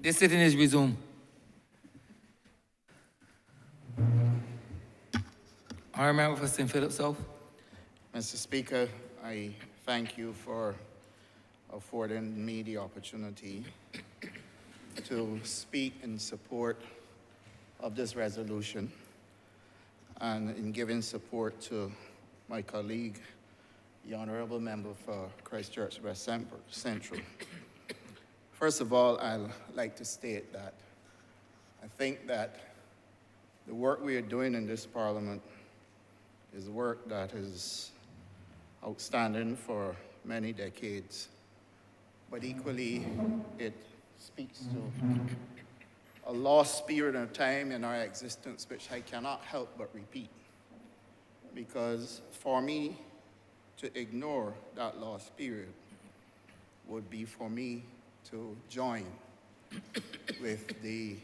The sitting is resumed. Honourable Member for St. Philip South. Mr. Speaker, I thank you for affording me the opportunity to speak in support of this resolution and in giving support to my colleague, the Honourable Member for Christchurch West Central. First of all, I'd like to state that I think that the work we are doing in this Parliament is work that is outstanding for many decades, but equally it speaks to a lost period of time in our existence which I cannot help but repeat, because for me to ignore that lost period would be for me to join with the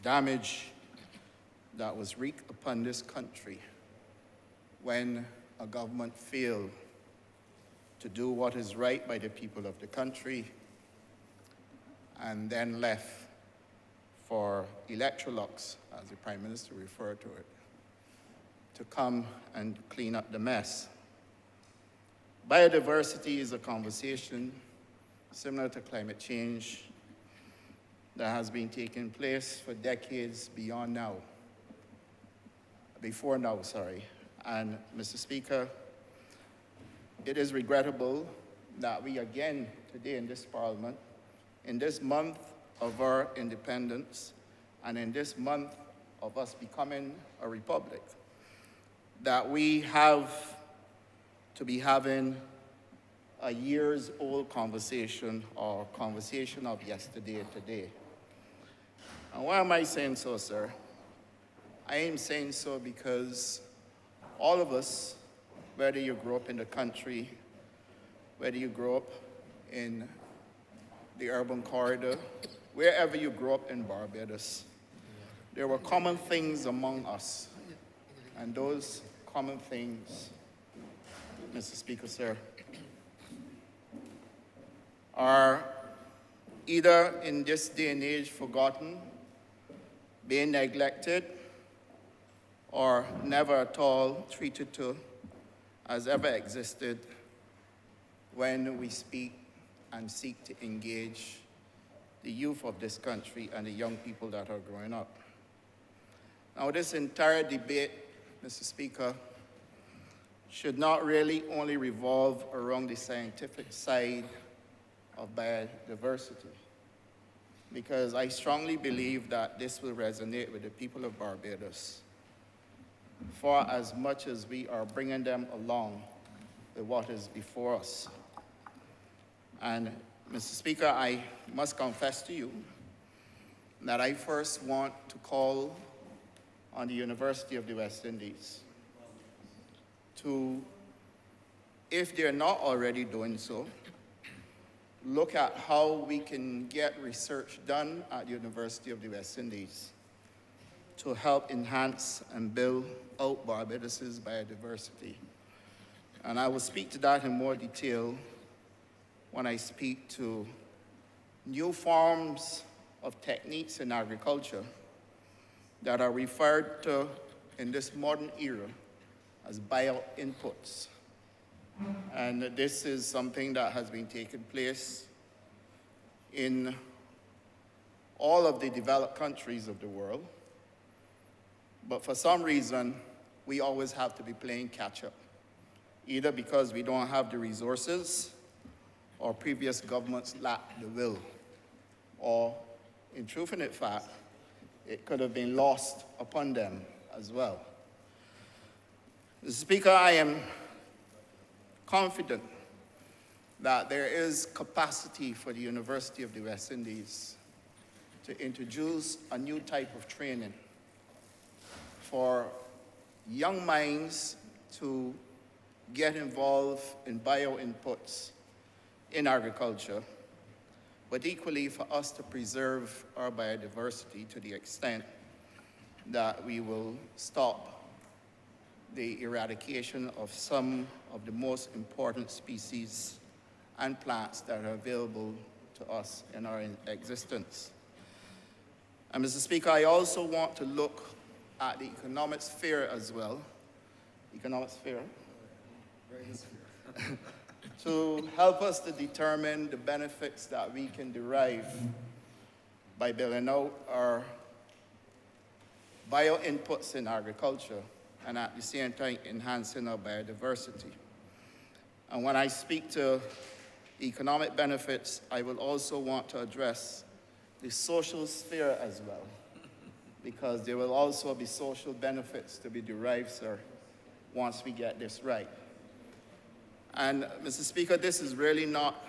damage that was wreaked upon this country when a government failed to do what is right by the people of the country and then left for Electrolux, as the Prime Minister referred to it, to come and clean up the mess. Biodiversity is a conversation similar to climate change that has been taking place for decades before now. And Mr. Speaker, it is regrettable that we again today in this Parliament, in this month of our independence, and in this month of us becoming a republic, that we have to be having a years-old conversation or conversation of yesterday today. And why am I saying so, sir? I am saying so because all of us, whether you grew up in the country, whether you grew up in the urban corridor, wherever you grew up in Barbados, there were common things among us. And those common things, Mr. Speaker, sir, are either in this day and age forgotten, being neglected, or never at all treated to as ever existed when we speak and seek to engage the youth of this country and the young people that are growing up. Now, this entire debate, Mr. Speaker, should not really only revolve around the scientific side of biodiversity, because I strongly believe that this will resonate with the people of Barbados for as much as we are bringing them along with what is before us. And, Mr. Speaker, I must confess to you that I first want to call on the University of the West Indies to, if they're not already doing so, look at how we can get research done at the University of the West Indies to help enhance and build out Barbados's biodiversity. And I will speak to that in more detail when I speak to new forms of techniques in agriculture that are referred to in this modern era as bio-inputs. And this is something that has been taking place in all of the developed countries of the world. But for some reason, we always have to be playing catch-up, either because we don't have the resources or previous governments lack the will, or in truth and in fact, it could have been lost upon them as well. Mr. Speaker, I am confident that there is capacity for the University of the West Indies to introduce a new type of training for young minds to get involved in bio-inputs in agriculture, but equally for us to preserve our biodiversity to the extent that we will stop the eradication of some of the most important species and plants that are available to us in our existence. And Mr. Speaker, I also want to look at the economic sphere as well. Economic sphere. To help us to determine the benefits that we can derive by building out our bio-inputs in agriculture and at the same time enhancing our biodiversity. And when I speak to economic benefits, I will also want to address the social sphere as well, because there will also be social benefits to be derived, sir, once we get this right. And, Mr. Speaker, this is really not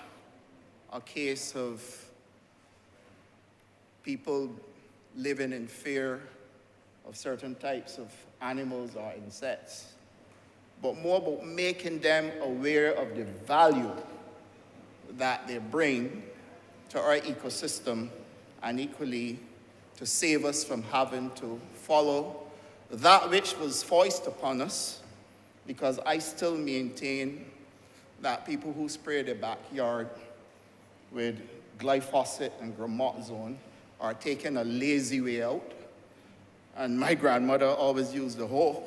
a case of people living in fear of certain types of animals or insects, but more about making them aware of the value that they bring to our ecosystem, and equally to save us from having to follow that which was foisted upon us, because I still maintain that people who spray their backyard with glyphosate and gromazone are taking a lazy way out. And my grandmother always used the hoe.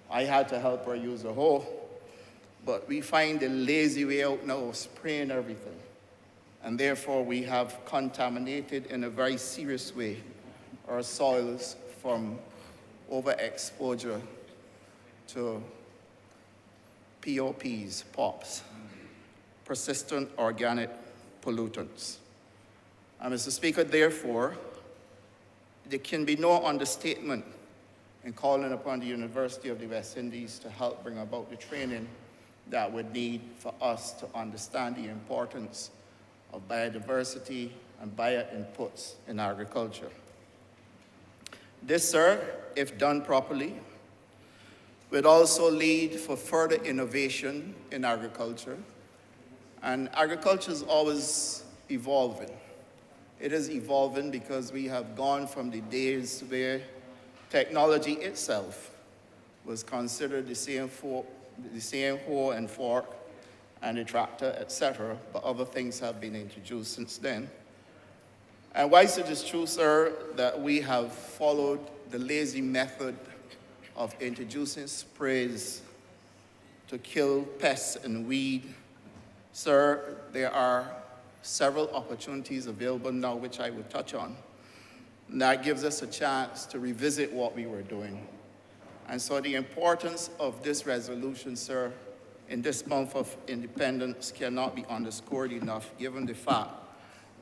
I had to help her use the hoe. But we find the lazy way out now of spraying everything. And therefore we have contaminated in a very serious way our soils from overexposure to POPs, persistent organic pollutants. And Mr. Speaker, therefore, there can be no understatement in calling upon the University of the West Indies to help bring about the training that would need for us to understand the importance of biodiversity and bio-inputs in agriculture. This, sir, if done properly, would also lead for further innovation in agriculture. And agriculture is always evolving. It is evolving because we have gone from the days where technology itself was considered the same hoe and fork and a tractor, etc., but other things have been introduced since then. And whilst it is true, sir, that we have followed the lazy method of introducing sprays to kill pests and weed, sir, there are several opportunities available now which I will touch on. And that gives us a chance to revisit what we were doing. And so the importance of this resolution, sir, in this month of independence cannot be underscored enough, given the fact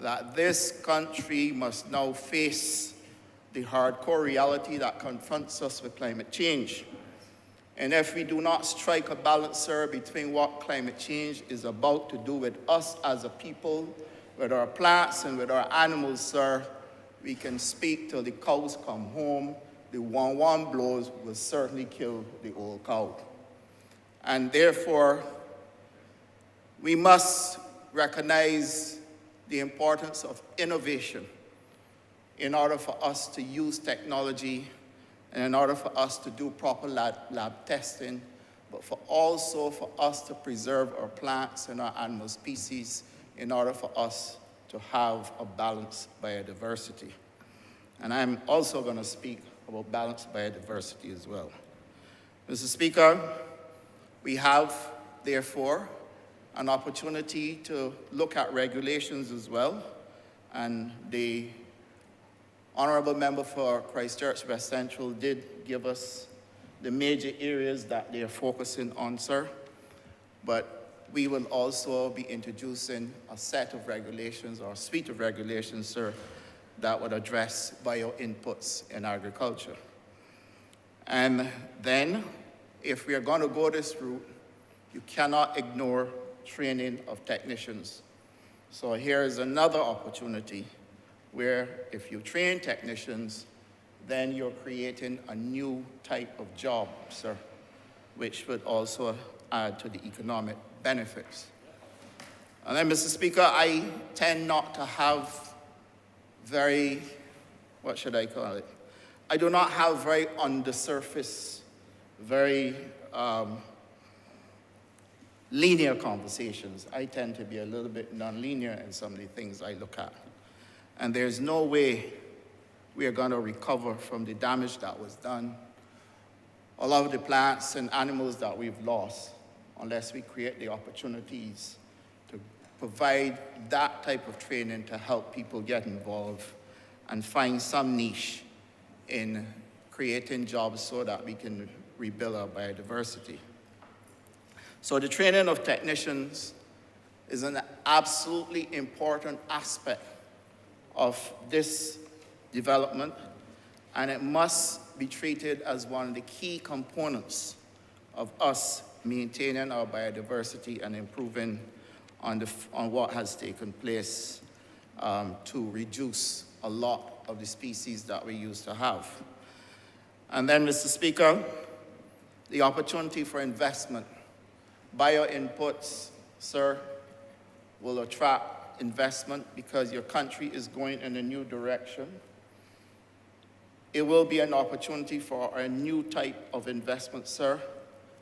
that this country must now face the hardcore reality that confronts us with climate change. And if we do not strike a balance, sir, between what climate change is about to do with us as a people, with our plants and with our animals, sir, we can speak till the cows come home. The one blows will certainly kill the old cow. And therefore, we must recognize the importance of innovation in order for us to use technology and in order for us to do proper lab testing, but also for us to preserve our plants and our animal species in order for us to have a balanced biodiversity. And I'm also going to speak about balanced biodiversity as well. Mr. Speaker, we have, therefore, an opportunity to look at regulations as well, and the Honourable Member for Christchurch West Central did give us the major areas that they are focusing on, sir. But we will also be introducing a set of regulations or a suite of regulations, sir, that would address bio-inputs in agriculture. And then, if we are going to go this route, you cannot ignore training of technicians. So here is another opportunity where if you train technicians, then you're creating a new type of job, sir, which would also add to the economic benefits. And then, Mr. Speaker, I tend not to have very, what should I call it? I do not have very on the surface, very linear conversations. I tend to be a little bit non-linear in some of the things I look at. And there's no way we are going to recover from the damage that was done, a lot of the plants and animals that we've lost, unless we create the opportunities to provide that type of training to help people get involved and find some niche in creating jobs so that we can rebuild our biodiversity. So the training of technicians is an absolutely important aspect of this development, and it must be treated as one of the key components of us maintaining our biodiversity and improving on what has taken place to reduce a lot of the species that we used to have. And then, Mr. Speaker, the opportunity for investment. Bio-inputs, sir, will attract investment because your country is going in a new direction. It will be an opportunity for a new type of investment, sir,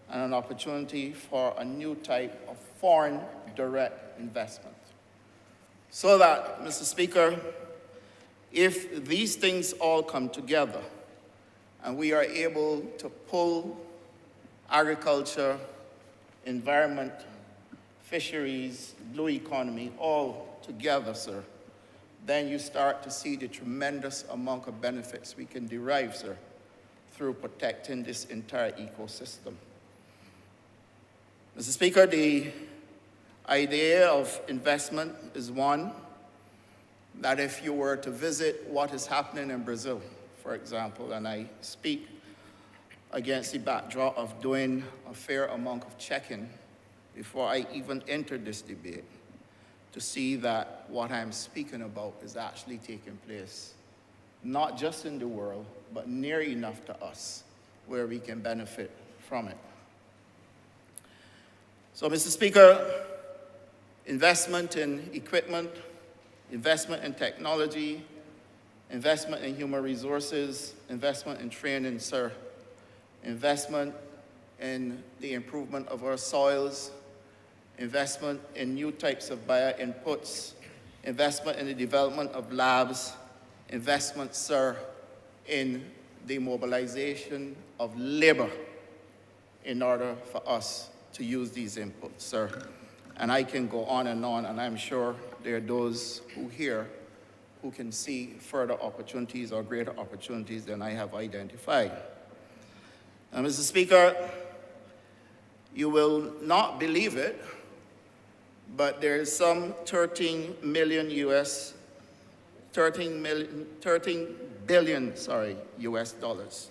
and an opportunity for a new type of foreign direct investment. So that, Mr. Speaker, if these things all come together and we are able to pull agriculture, environment, fisheries, blue economy all together, sir, then you start to see the tremendous amount of benefits we can derive, sir, through protecting this entire ecosystem. Mr. Speaker, the idea of investment is one that if you were to visit what is happening in Brazil, for example, and I speak against the backdrop of doing a fair amount of checking before I even entered this debate, to see that what I'm speaking about is actually taking place, not just in the world, but near enough to us where we can benefit from it. So, Mr. Speaker, investment in equipment, investment in technology, investment in human resources, investment in training, sir, investment in the improvement of our soils, investment in new types of bio-inputs, investment in the development of labs, investment, sir, in the mobilization of labor in order for us to use these inputs, sir. And I can go on, and I'm sure there are those who here who can see further opportunities or greater opportunities than I have identified. And Mr. Speaker, you will not believe it, but there is some 13 billion US dollars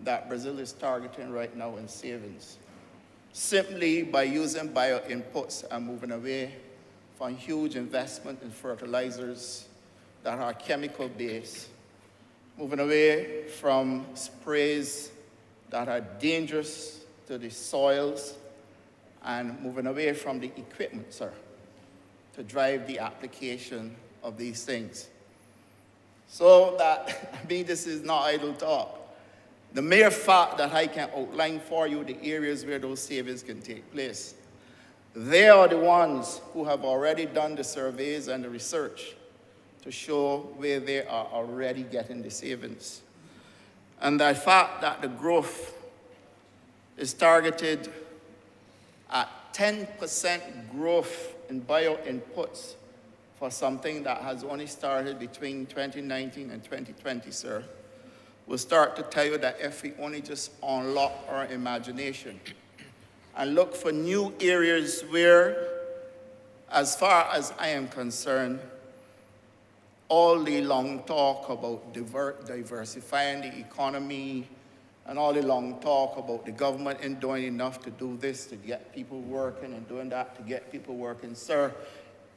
that Brazil is targeting right now in savings, simply by using bio-inputs and moving away from huge investment in fertilizers that are chemical-based, moving away from sprays that are dangerous to the soils, and moving away from the equipment, sir, to drive the application of these things. So that, I mean, this is not idle talk. The mere fact that I can outline for you the areas where those savings can take place, they are the ones who have already done the surveys and the research to show where they are already getting the savings. And the fact that the growth is targeted at 10% growth in bio-inputs for something that has only started between 2019 and 2020, sir, will start to tell you that if we only just unlock our imagination and look for new areas where, as far as I am concerned, all the long talk about diversifying the economy and all the long talk about the government ain't doing enough to do this, to get people working, and doing that to get people working. Sir,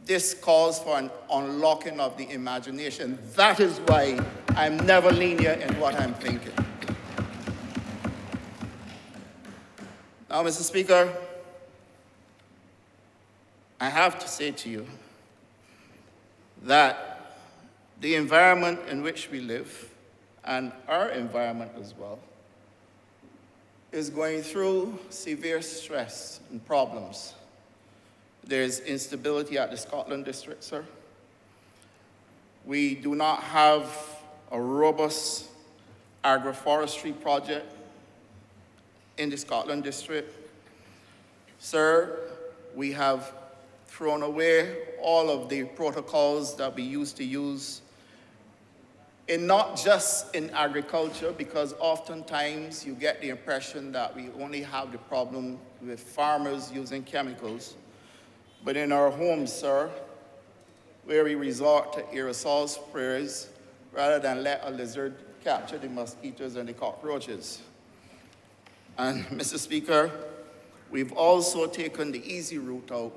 this calls for an unlocking of the imagination. That is why I'm never linear in what I'm thinking. Now, Mr. Speaker, I have to say to you that the environment in which we live, and our environment as well, is going through severe stress and problems. There's instability at the Scotland district, sir. We do not have a robust agroforestry project in the Scotland district. Sir, we have thrown away all of the protocols that we used to use in not just in agriculture, because oftentimes you get the impression that we only have the problem with farmers using chemicals, but in our homes, sir, where we resort to aerosol sprays rather than let a lizard capture the mosquitoes and the cockroaches. And Mr. Speaker, we've also taken the easy route out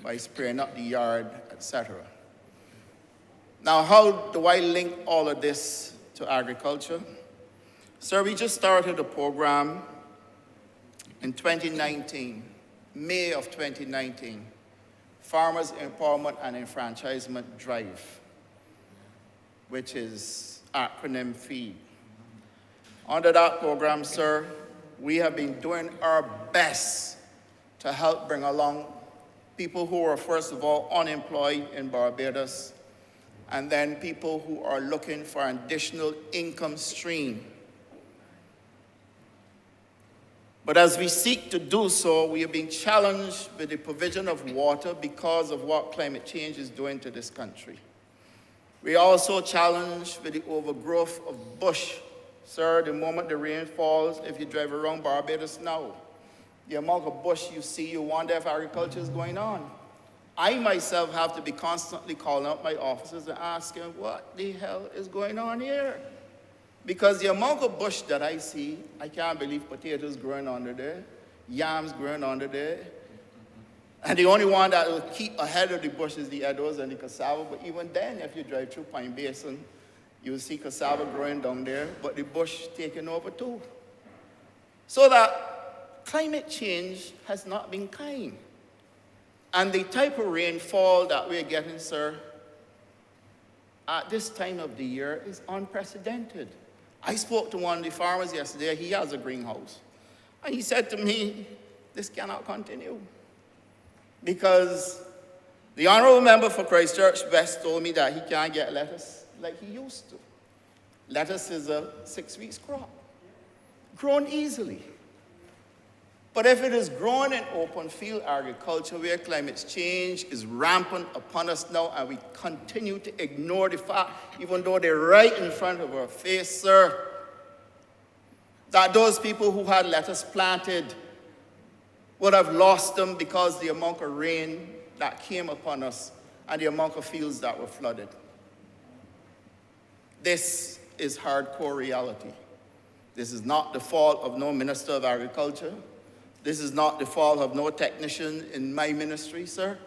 by spraying up the yard, etc. Now, how do I link all of this to agriculture? Sir, we just started a program in 2019, May of 2019, Farmers Empowerment and Enfranchisement Drive, which is acronym FEED. Under that program, sir, we have been doing our best to help bring along people who are, first of all, unemployed in Barbados, and then people who are looking for an additional income stream. But as we seek to do so, we are being challenged with the provision of water because of what climate change is doing to this country. We are also challenged with the overgrowth of bush. Sir, the moment the rain falls, if you drive around Barbados now, the amount of bush you see, you wonder if agriculture is going on. I myself have to be constantly calling up my officers and asking, what the hell is going on here? Because the amount of bush that I see, I can't believe potatoes growing under there, yams growing under there. And the only one that will keep ahead of the bush is the eddos and the cassava. But even then, if you drive through Pine Basin, you'll see cassava growing down there, but the bush taking over too. So that climate change has not been kind. And the type of rainfall that we're getting, sir, at this time of the year is unprecedented. I spoke to one of the farmers yesterday. He has a greenhouse. And he said to me, this cannot continue. Because the Honourable Member for Christchurch West told me that he can't get lettuce like he used to. Lettuce is a 6 weeks crop, grown easily. But if it is grown in open field agriculture where climate change is rampant upon us now and we continue to ignore the fact, even though they're right in front of our face, sir, that those people who had lettuce planted would have lost them because the amount of rain that came upon us and the amount of fields that were flooded. This is hardcore reality. This is not the fault of no Minister of Agriculture. This is not the fault of no technician in my ministry, sir.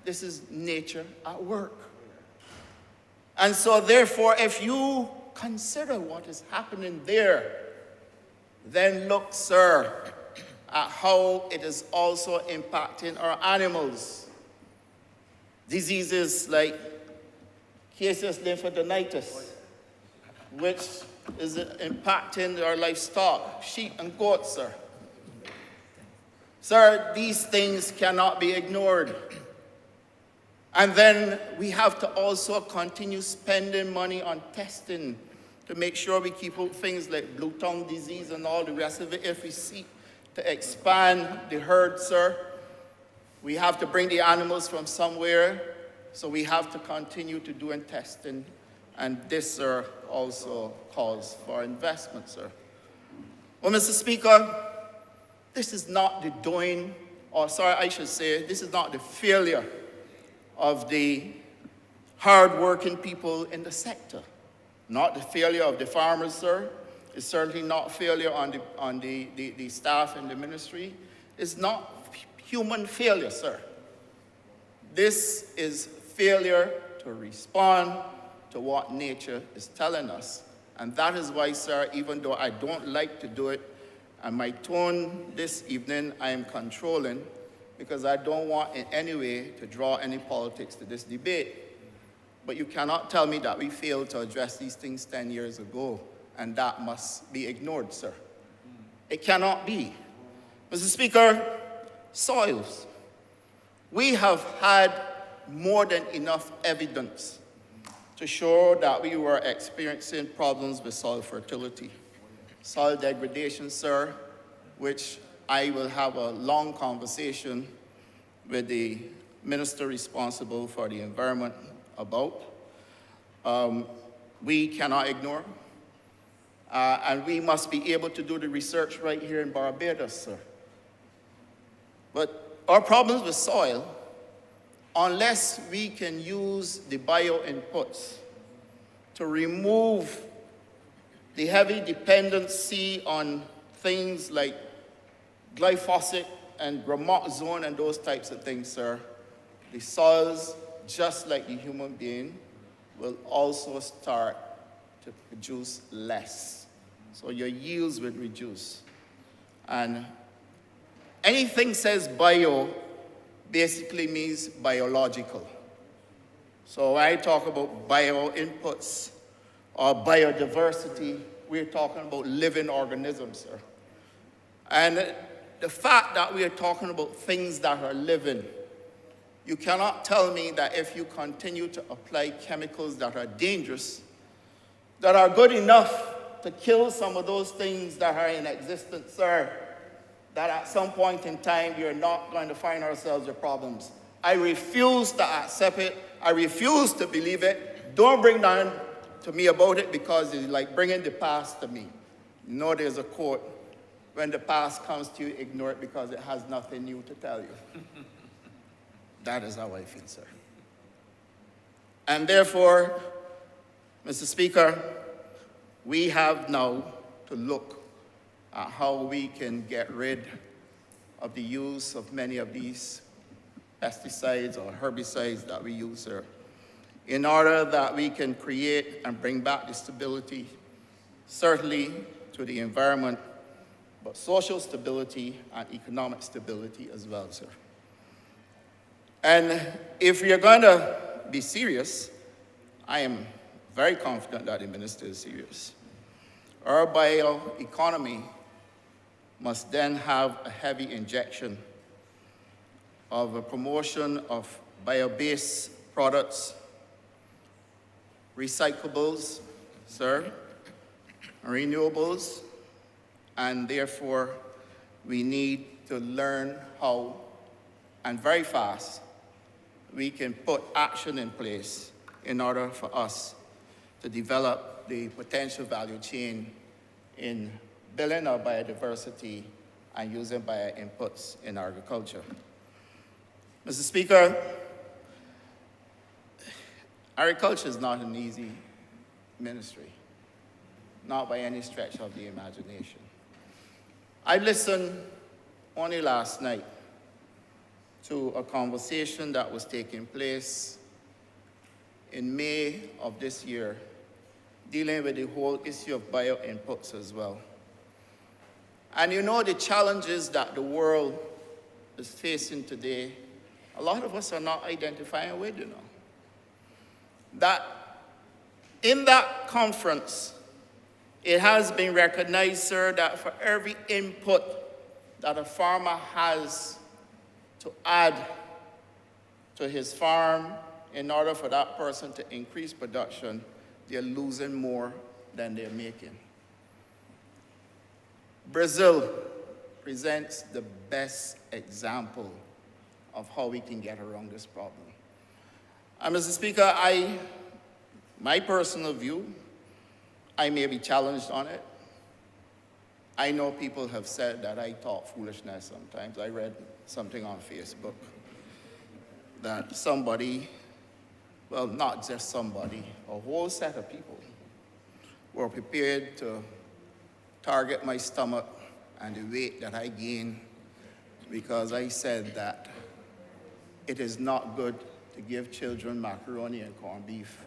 This is nature at work. And so therefore, if you consider what is happening there, then look, sir, at how it is also impacting our animals. Diseases like caseous lymphadenitis, which is impacting our livestock, sheep and goats, sir. Sir, these things cannot be ignored. And then we have to also continue spending money on testing to make sure we keep out things like blue tongue disease and all the rest of it. If we seek to expand the herd, sir, we have to bring the animals from somewhere, so we have to continue to do testing. And this, sir, also calls for investment, sir. Well, Mr. Speaker, this is not the doing, or sorry, I should say, this is not the failure of the hard-working people in the sector. Not the failure of the farmers, sir. It's certainly not failure on the staff in the ministry. It's not human failure, sir. This is failure to respond to what nature is telling us. And that is why, sir, even though I don't like to do it, and my tone this evening I am controlling, because I don't want in any way to draw any politics to this debate. But you cannot tell me that we failed to address these things 10 years ago, and that must be ignored, sir. It cannot be. Mr. Speaker, soils. We have had more than enough evidence to show that we were experiencing problems with soil fertility. Soil degradation, sir, which I will have a long conversation with the minister responsible for the environment about. We cannot ignore, and we must be able to do the research right here in Barbados, sir. But our problems with soil, unless we can use the bio inputs to remove the heavy dependency on things like glyphosate and gramoxone and those types of things, sir, the soils, just like the human being, will also start to produce less. So your yields will reduce. And anything says bio basically means biological. So when I talk about bio inputs or biodiversity, we're talking about living organisms, sir. And the fact that we are talking about things that are living, you cannot tell me that if you continue to apply chemicals that are dangerous, that are good enough to kill some of those things that are in existence, sir, that at some point in time we are not going to find ourselves with problems. I refuse to accept it. I refuse to believe it. Don't bring down to me about it, because it's like bringing the past to me. You know, there's a quote, when the past comes to you, ignore it because it has nothing new to tell you. That is how I feel, sir. And therefore, Mr. Speaker, we have now to look at how we can get rid of the use of many of these pesticides or herbicides that we use, sir, in order that we can create and bring back the stability, certainly to the environment, but social stability and economic stability as well, sir. And if we are going to be serious, I am very confident that the minister is serious. Our bioeconomy must then have a heavy injection of a promotion of bio-based products, recyclables, sir, renewables, and therefore we need to learn how, and very fast, we can put action in place in order for us to develop the potential value chain in building our biodiversity and using bio inputs in agriculture. Mr. Speaker, agriculture is not an easy ministry, not by any stretch of the imagination. I listened only last night to a conversation that was taking place in May of this year, dealing with the whole issue of bio inputs as well. And you know the challenges that the world is facing today, a lot of us are not identifying with, you know. That in that conference, it has been recognized, sir, that for every input that a farmer has to add to his farm in order for that person to increase production, they're losing more than they're making. Brazil presents the best example of how we can get around this problem. And Mr. Speaker, my personal view, I may be challenged on it. I know people have said that I talk foolishness sometimes. I read something on Facebook that somebody, well, not just somebody, a whole set of people were prepared to target my stomach and the weight that I gain because I said that it is not good to give children macaroni and corned beef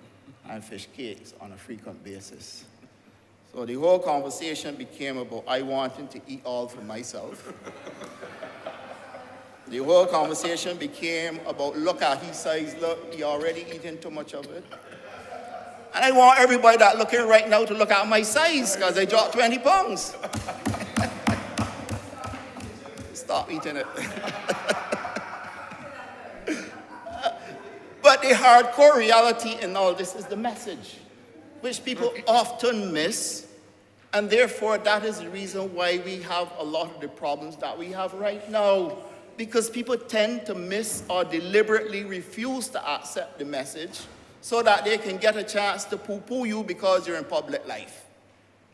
and fish cakes on a frequent basis. So the whole conversation became about I wanting to eat all for myself. The whole conversation became about look at his size, look, he already eating too much of it. And I want everybody that looking right now to look at my size because I dropped 20 pounds. Stop eating it. But But the hardcore reality in all this is the message, which people often miss. And therefore, that is the reason why we have a lot of the problems that we have right now. Because people tend to miss or deliberately refuse to accept the message so that they can get a chance to poo-poo you because you're in public life.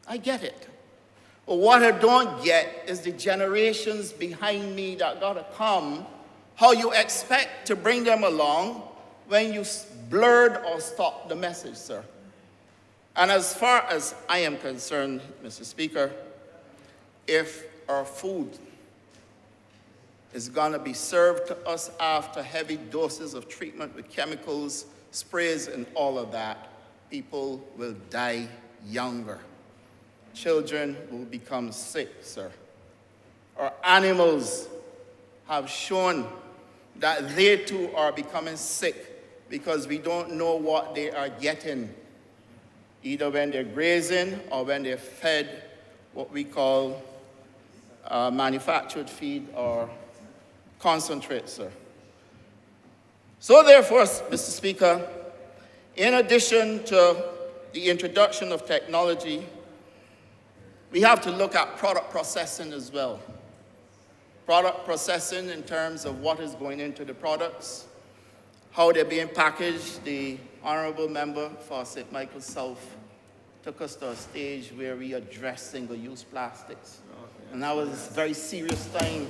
I get it. But what I don't get is the generations behind me that gotta come, how you expect to bring them along when you blurred or stopped the message, sir. And as far as I am concerned, Mr. Speaker, if our food is gonna be served to us after heavy doses of treatment with chemicals, sprays, and all of that, people will die younger. Children will become sick, sir. Our animals have shown that they too are becoming sick because we don't know what they are getting, either when they're grazing or when they're fed what we call manufactured feed or concentrate, sir. So therefore, Mr. Speaker, in addition to the introduction of technology, we have to look at product processing as well. Product processing in terms of what is going into the products, how they're being packaged. The Honourable Member for St. Michael South took us to a stage where we addressed single-use plastics. And that was a very serious time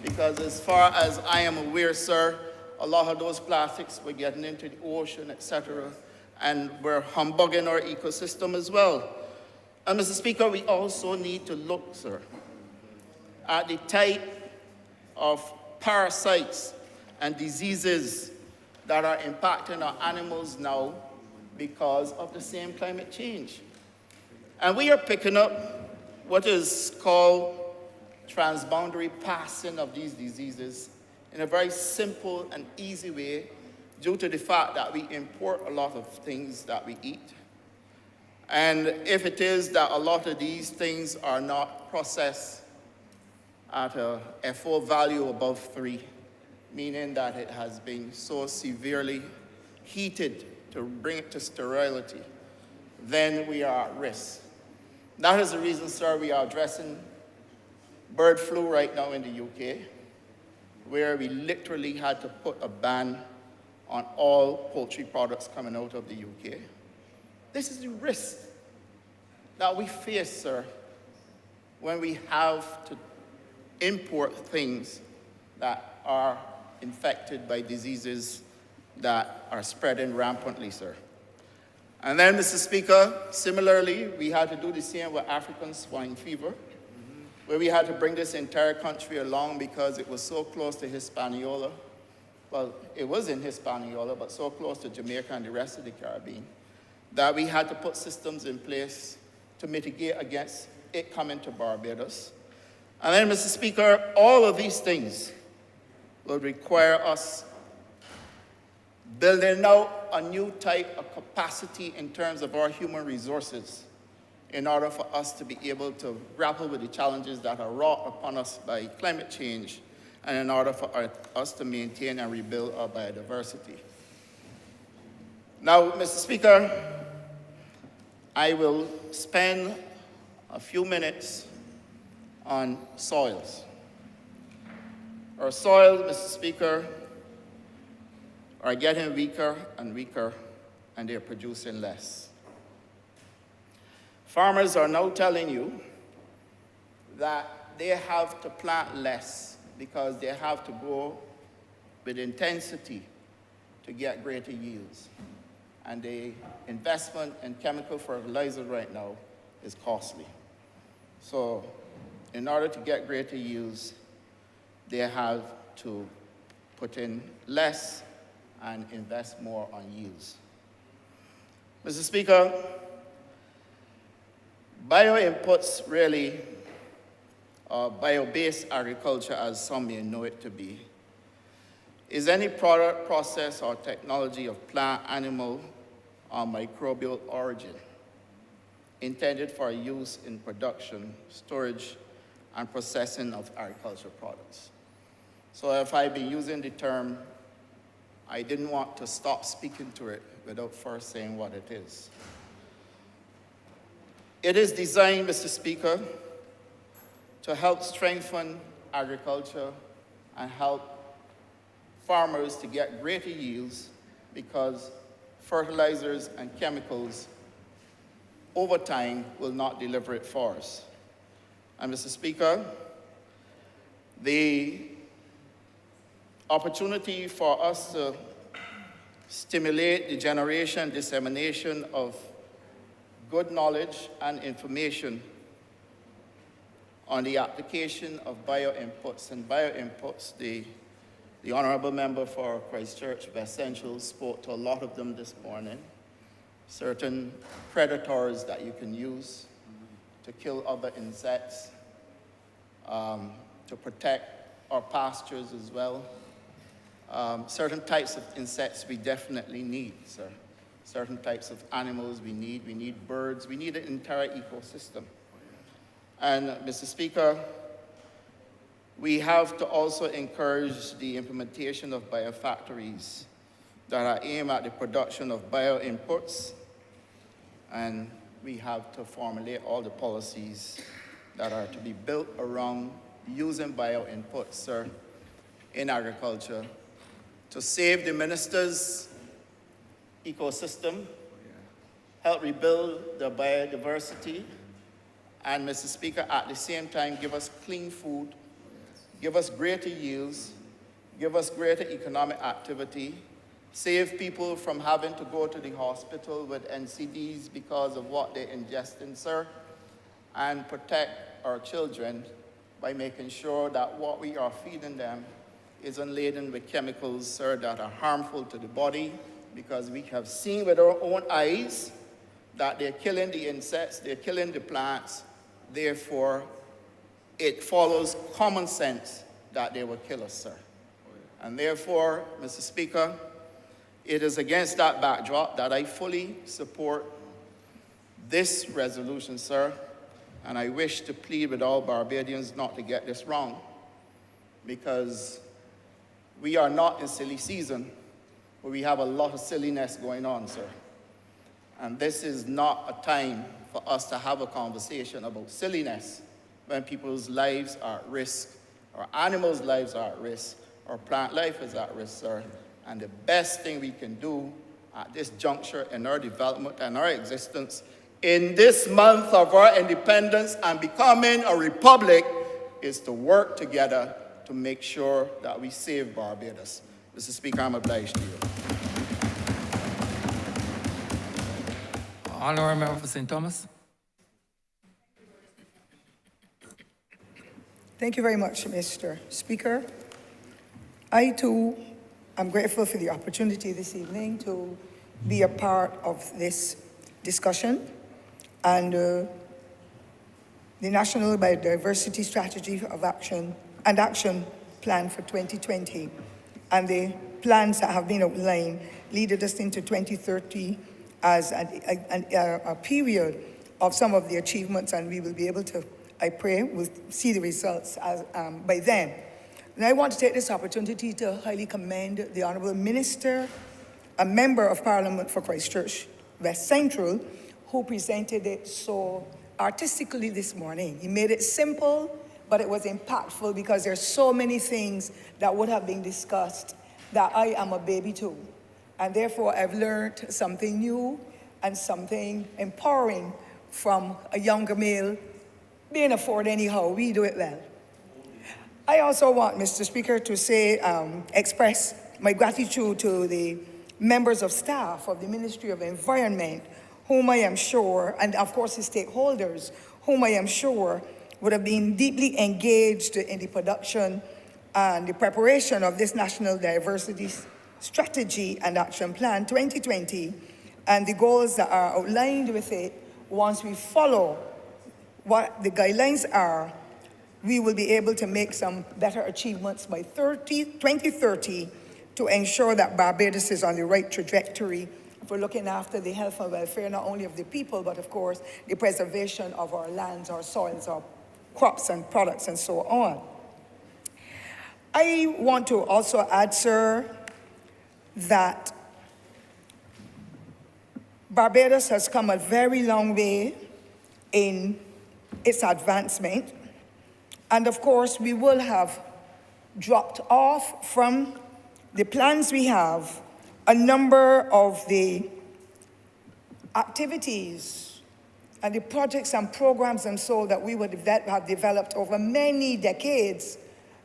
because as far as I am aware, sir, a lot of those plastics were getting into the ocean, etc., and we're humbugging our ecosystem as well. And Mr. Speaker, we also need to look, sir, at the type of parasites and diseases that are impacting our animals now because of the same climate change. And we are picking up what is called transboundary passing of these diseases in a very simple and easy way due to the fact that we import a lot of things that we eat. And if it is that a lot of these things are not processed at a FO value above 3, meaning that it has been so severely heated to bring it to sterility, then we are at risk. That is the reason, sir, we are addressing bird flu right now in the UK, where we literally had to put a ban on all poultry products coming out of the UK. This is the risk that we face, sir, when we have to import things that are infected by diseases that are spreading rampantly, sir. And then, Mr. Speaker, similarly, we had to do the same with African swine fever, where we had to bring this entire country along because it was so close to Hispaniola. Well, it was in Hispaniola, but so close to Jamaica and the rest of the Caribbean, that we had to put systems in place to mitigate against it coming to Barbados. And then, Mr. Speaker, all of these things will require us building out a new type of capacity in terms of our human resources in order for us to be able to grapple with the challenges that are wrought upon us by climate change and in order for us to maintain and rebuild our biodiversity. Now, Mr. Speaker, I will spend a few minutes on soils. Our soils, Mr. Speaker, are getting weaker and weaker, and they're producing less. Farmers are now telling you that they have to plant less because they have to go with intensity to get greater yields. And the investment in chemical fertilizer right now is costly. So in order to get greater yields, they have to put in less and invest more on yields. Mr. Speaker, bioinputs really, or bio-based agriculture as some may know it to be, is any product, process, or technology of plant, animal, or microbial origin intended for use in production, storage, and processing of agricultural products. So if I've been using the term I didn't want to stop speaking to it without first saying what it is. It is designed, Mr. Speaker, to help strengthen agriculture and help farmers to get greater yields, because fertilizers and chemicals over time will not deliver it for us. And Mr. Speaker, the opportunity for us to stimulate the generation and dissemination of good knowledge and information on the application of bioinputs. And bioinputs, the Honourable Member for Christchurch West Central spoke to a lot of them this morning. Certain predators that you can use to kill other insects, to protect our pastures as well. Certain types of insects we definitely need, sir. Certain types of animals we need birds, we need an entire ecosystem. And Mr. Speaker, we have to also encourage the implementation of biofactories that are aimed at the production of bioinputs, and we have to formulate all the policies that are to be built around using bioinputs, sir, in agriculture to save the minister's ecosystem, help rebuild the biodiversity, and, Mr. Speaker, at the same time, give us clean food, give us greater yields, give us greater economic activity, save people from having to go to the hospital with NCDs because of what they ingest in, sir, and protect our children by making sure that what we are feeding them isn't laden with chemicals, sir, that are harmful to the body, because we have seen with our own eyes that they're killing the insects, they're killing the plants. Therefore, it follows common sense that they will kill us, sir. And therefore, Mr. Speaker, it is against that backdrop that I fully support this resolution, sir, and I wish to plead with all Barbadians not to get this wrong, because we are not in silly season, but we have a lot of silliness going on, sir. And this is not a time for us to have a conversation about silliness when people's lives are at risk, or animals' lives are at risk, or plant life is at risk, sir. And the best thing we can do at this juncture in our development and our existence in this month of our independence and becoming a republic is to work together to make sure that we save Barbados. Mr. Speaker, I'm obliged to you. Honourable Member for St. Thomas. Thank you very much, Mr. Speaker. I, too, am grateful for the opportunity this evening to be a part of this discussion. And the National Biodiversity Strategy of Action and Action Plan for 2020 and the plans that have been outlined leaded us into 2030 as a period of some of the achievements, and we will be able to, I pray, we'll see the results as, by then. And I want to take this opportunity to highly commend the Honourable Minister, a Member of Parliament for Christchurch West Central, who presented it so artistically this morning. He made it simple, but it was impactful because there's so many things that would have been discussed that I am a baby to. And therefore, I've learned something new and something empowering from a younger male being a Ford anyhow. We do it well. I also want, Mr. Speaker, to say, express my gratitude to the members of staff of the Ministry of Environment, whom I am sure, and of course the stakeholders, whom I am sure would have been deeply engaged in the production and the preparation of this National Diversity Strategy and Action Plan 2020, and the goals that are outlined with it. Once we follow what the guidelines are, we will be able to make some better achievements by 2030 to ensure that Barbados is on the right trajectory for looking after the health and welfare, not only of the people, but of course, the preservation of our lands, our soils, our crops and products, and so on. I want to also add, sir, that Barbados has come a very long way in its advancement. And of course, we will have dropped off from the plans we have a number of the activities and the projects and programs and so that we would have developed over many decades,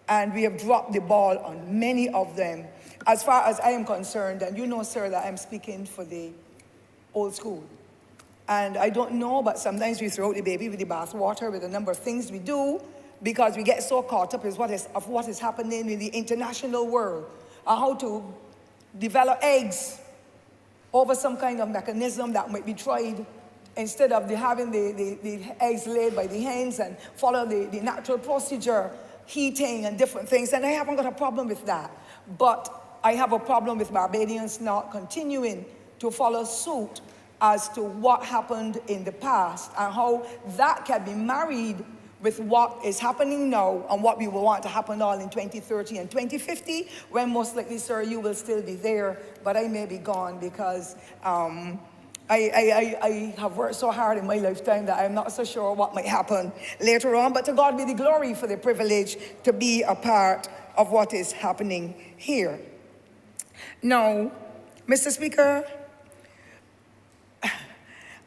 and we have dropped the ball on many of them. As far as I am concerned, and you know, sir, that I'm speaking for the old school. And I don't know, but sometimes we throw out the baby with the bathwater with a number of things we do because we get so caught up with what is happening in the international world, and how to develop eggs over some kind of mechanism that might be tried instead of having the eggs laid by the hens and follow the natural procedure, heating and different things. And I haven't got a problem with that. But I have a problem with Barbadians not continuing to follow suit as to what happened in the past and how that can be married with what is happening now and what we will want to happen all in 2030 and 2050, when most likely, sir, you will still be there, but I may be gone because I have worked so hard in my lifetime that I'm not so sure what might happen later on. But to God be the glory for the privilege to be a part of what is happening here. Now, Mr. Speaker,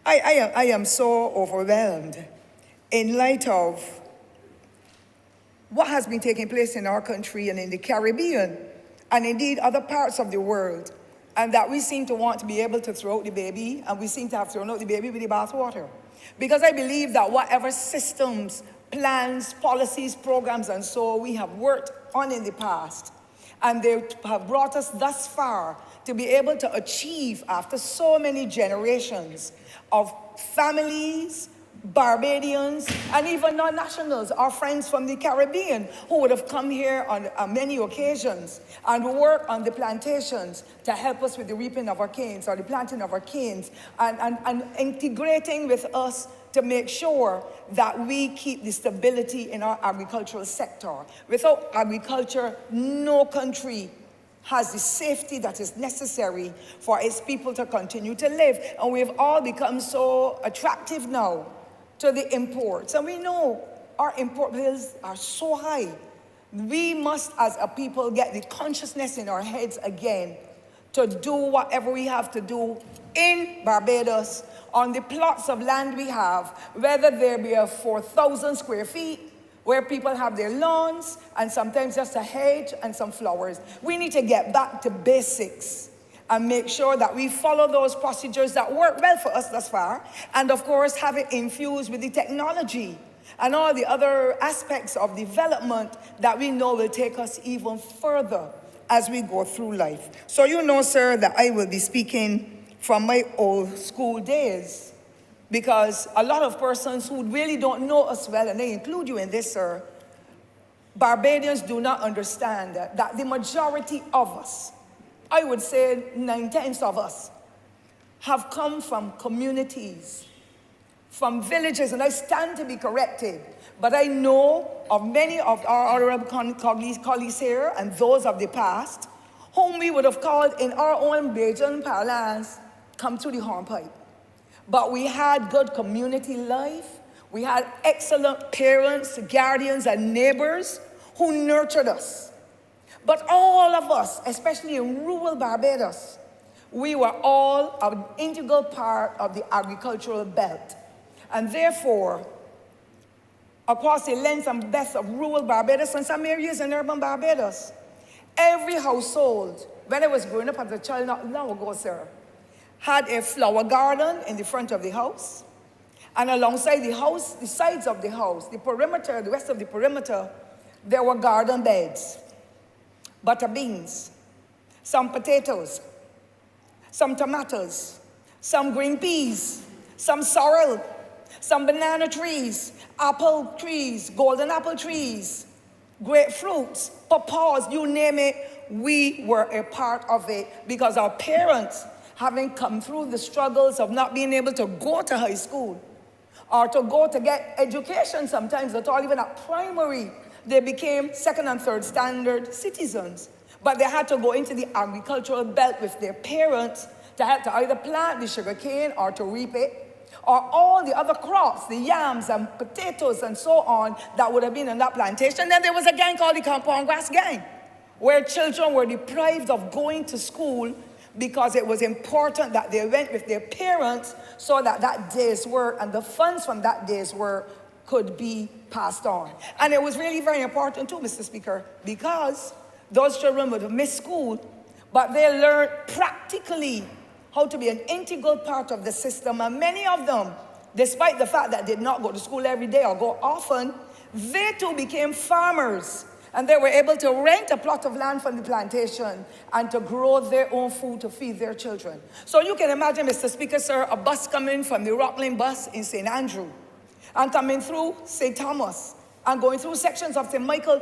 I am so overwhelmed in light of what has been taking place in our country and in the Caribbean and indeed other parts of the world, and that we seem to want to be able to throw out the baby, and we seem to have thrown out the baby with the bathwater. Because I believe that whatever systems, plans, policies, programs, and so we have worked on in the past, and they have brought us thus far to be able to achieve, after so many generations of families, Barbadians, and even non-nationals, our friends from the Caribbean, who would have come here on many occasions and work on the plantations to help us with the reaping of our canes or the planting of our canes, and integrating with us to make sure that we keep the stability in our agricultural sector. Without agriculture, no country has the safety that is necessary for its people to continue to live. And we've all become so attractive now to the imports. And we know our import bills are so high. We must, as a people, get the consciousness in our heads again to do whatever we have to do in Barbados on the plots of land we have, whether there be a 4,000 square feet, where people have their lawns and sometimes just a hedge and some flowers. We need to get back to basics and make sure that we follow those procedures that work well for us thus far, and of course have it infused with the technology and all the other aspects of development that we know will take us even further as we go through life. So you know, sir, that I will be speaking from my old school days, because a lot of persons who really don't know us well, and I include you in this, sir, Barbadians do not understand that the majority of us, I would say 9/10 of us, have come from communities, from villages, and I stand to be corrected, but I know of many of our honorable colleagues here and those of the past, whom we would have called in our own Bajan parlance, come to the hornpipe. But we had good community life. We had excellent parents, guardians, and neighbors who nurtured us. But all of us, especially in rural Barbados, we were all an integral part of the agricultural belt. And therefore, across the length and breadth of rural Barbados and some areas in urban Barbados, every household, when I was growing up as a child, not long ago, sir, had a flower garden in the front of the house, and alongside the house, the sides of the house, the perimeter, the rest of the perimeter, there were garden beds, butter beans, some potatoes, some tomatoes, some green peas, some sorrel, some banana trees, apple trees, golden apple trees, grapefruits, papaws, you name it, we were a part of it, because our parents, having come through the struggles of not being able to go to high school or to go to get education sometimes at all, even at primary, they became second and third standard citizens. but they had to go into the agricultural belt with their parents to help to either plant the sugar cane or to reap it, or all the other crops, the yams and potatoes and so on that would have been in that plantation. Then there was a gang called the Compound Grass Gang, where children were deprived of going to school because it was important that they went with their parents so that that day's work and the funds from that day's work could be passed on. And it was really very important too, Mr. Speaker, because those children would have missed school, but they learned practically how to be an integral part of the system. And many of them, despite the fact that they did not go to school every day or go often, they too became farmers. And they were able to rent a plot of land from the plantation and to grow their own food to feed their children. So you can imagine, Mr. Speaker, sir, a bus coming from the Rockland bus in St. Andrew and coming through St. Thomas and going through sections of St. Michael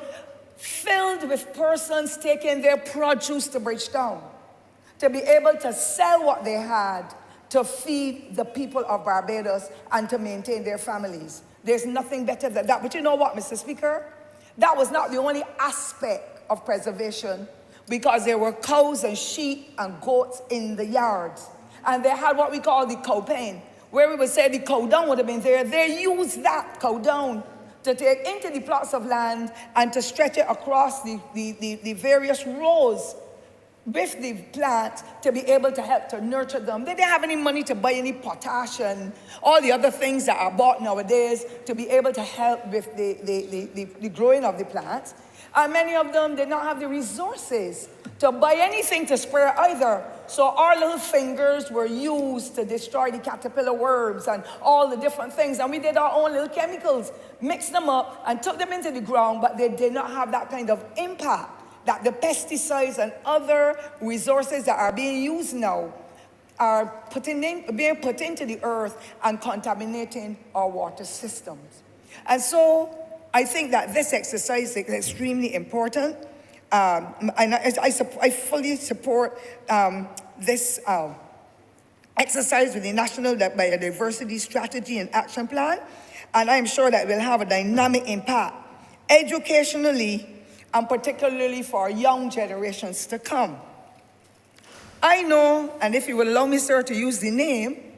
filled with persons taking their produce to Bridgetown to be able to sell what they had to feed the people of Barbados and to maintain their families. There's nothing better than that. But you know what, Mr. Speaker? That was not the only aspect of preservation, because there were cows and sheep and goats in the yards. And they had what we call the cow pen, where we would say the cow dung would have been there. They used that cow dung to take into the plots of land and to stretch it across the various rows with the plant to be able to help to nurture them. They didn't have any money to buy any potash and all the other things that are bought nowadays to be able to help with the growing of the plants. And many of them did not have the resources to buy anything to spray either. So our little fingers were used to destroy the caterpillar worms and all the different things. And we did our own little chemicals, mixed them up and took them into the ground, but they did not have that kind of impact that the pesticides and other resources that are being used now are being put into the earth and contaminating our water systems. And so I think that this exercise is extremely important. And I fully support this exercise with the National Biodiversity Strategy and Action Plan. And I'm sure that it will have a dynamic impact educationally, and particularly for young generations to come. I know, and if you will allow me, sir, to use the name,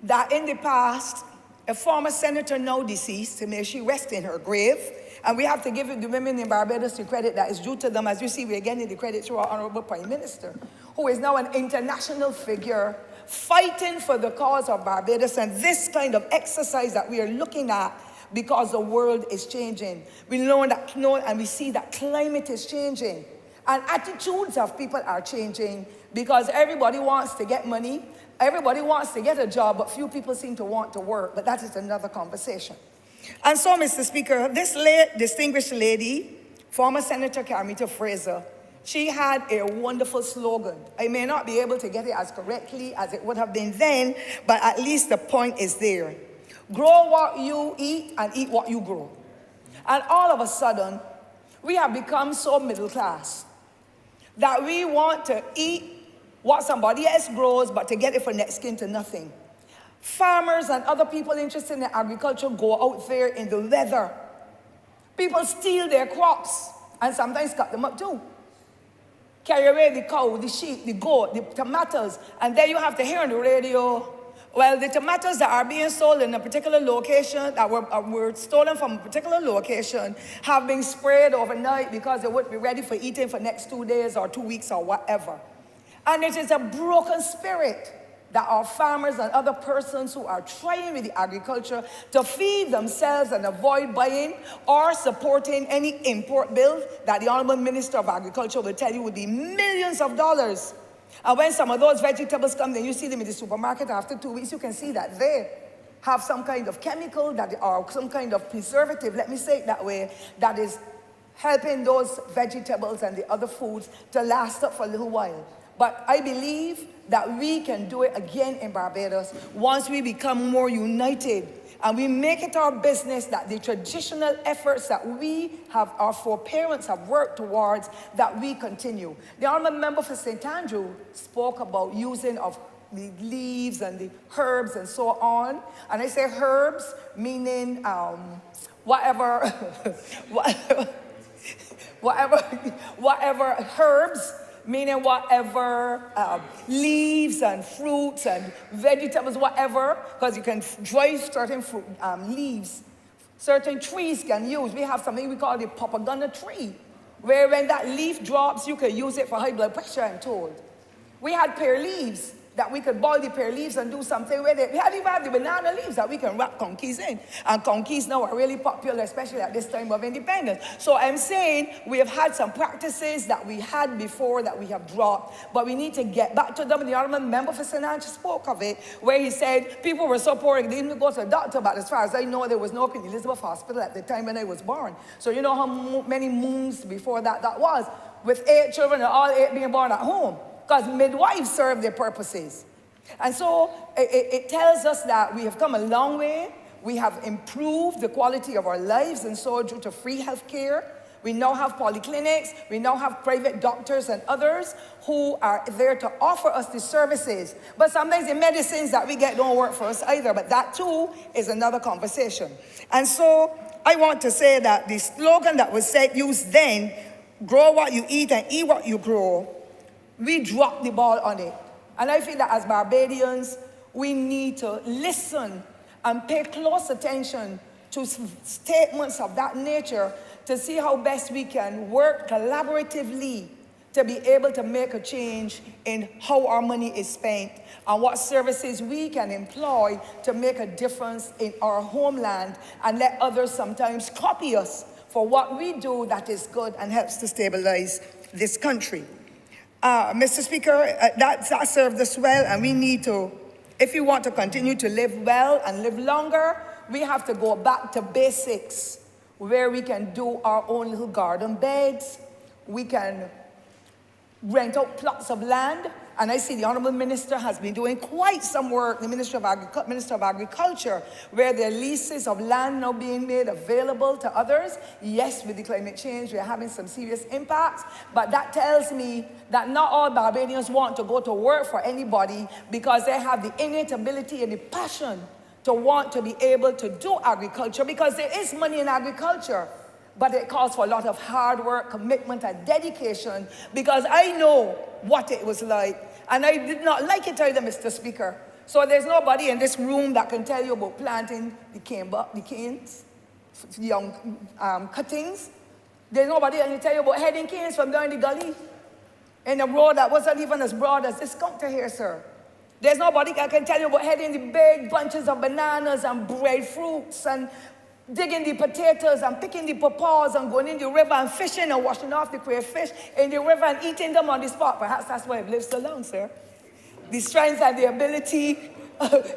that in the past, a former senator now deceased, may she rest in her grave, and we have to give the women in Barbados the credit that is due to them. As you see, we're getting the credit to our Honourable Prime Minister, who is now an international figure fighting for the cause of Barbados, and this kind of exercise that we are looking at, because the world is changing. We know and we see that climate is changing. And attitudes of people are changing because everybody wants to get money, everybody wants to get a job, but few people seem to want to work. But that is another conversation. And so, Mr. Speaker, this distinguished lady, former Senator Carmita Fraser, she had a wonderful slogan. I may not be able to get it as correctly as it would have been then, but at least the point is there. Grow what you eat and eat what you grow. And all of a sudden, we have become so middle class that we want to eat what somebody else grows, but to get it for next kin to nothing. Farmers and other people interested in agriculture go out there in the weather. People steal their crops and sometimes cut them up too. Carry away the cow, the sheep, the goat, the tomatoes, and then you have to hear on the radio, well, the tomatoes that are being sold in a particular location, that were stolen from a particular location, have been sprayed overnight because they wouldn't be ready for eating for next 2 days or 2 weeks or whatever. And it is a broken spirit that our farmers and other persons who are trying with the agriculture to feed themselves and avoid buying or supporting any import bill that the Honourable Minister of Agriculture will tell you would be millions of dollars. And when some of those vegetables come, then you see them in the supermarket after 2 weeks, you can see that they have some kind of chemical or some kind of preservative, let me say it that way, that is helping those vegetables and the other foods to last up for a little while. But I believe that we can do it again in Barbados once we become more united and we make it our business that the traditional efforts that we have, our foreparents have worked towards, that we continue. The Honourable Member for St. Andrew spoke about using of the leaves and the herbs and so on. And I say herbs meaning whatever whatever, whatever herbs, meaning whatever leaves and fruits and vegetables, whatever, because you can dry certain fruit, leaves, certain trees can use. We have something we call the propaganda tree, where when that leaf drops, you can use it for high blood pressure, I'm told. We had pear leaves that we could boil the pear leaves and do something with it. We had even the banana leaves that we can wrap conkeys in. And conkeys now are really popular, especially at this time of independence. So I'm saying we have had some practices that we had before that we have dropped, but we need to get back to them. The Honourable Member for St. Ange spoke of it, where he said people were so poor they didn't go to the doctor, but as far as I know, there was no Queen Elizabeth Hospital at the time when I was born. So you know how many moons before that was, with 8 children and all 8 being born at home. Because midwives serve their purposes. And so it tells us that we have come a long way. We have improved the quality of our lives, and so due to free health care. We now have polyclinics. We now have private doctors and others who are there to offer us the services. But sometimes the medicines that we get don't work for us either. But that too is another conversation. And so I want to say that the slogan that was used then, grow what you eat and eat what you grow, we dropped the ball on it. And I feel that as Barbadians, we need to listen and pay close attention to statements of that nature to see how best we can work collaboratively to be able to make a change in how our money is spent and what services we can employ to make a difference in our homeland and let others sometimes copy us for what we do that is good and helps to stabilize this country. Mr. Speaker, that served us well, and we need to, if we want to continue to live well and live longer, we have to go back to basics, where we can do our own little garden beds, we can rent out plots of land, and I see the Honourable Minister has been doing quite some work, the Minister of Agriculture, where there are leases of land now being made available to others. Yes, with the climate change, we are having some serious impacts, but that tells me that not all Barbadians want to go to work for anybody because they have the innate ability and the passion to want to be able to do agriculture, because there is money in agriculture. But it calls for a lot of hard work, commitment, and dedication, because I know what it was like. And I did not like it either, Mr. Speaker. So there's nobody in this room that can tell you about planting the canes, the young cuttings. There's nobody that can tell you about heading canes from down the gully in a road that wasn't even as broad as this counter here, sir. There's nobody that can tell you about heading the big bunches of bananas and breadfruits and digging the potatoes and picking the pawpaws and going in the river and fishing and washing off the crayfish in the river and eating them on the spot. Perhaps that's why I've lived so long, sir. The strength and the ability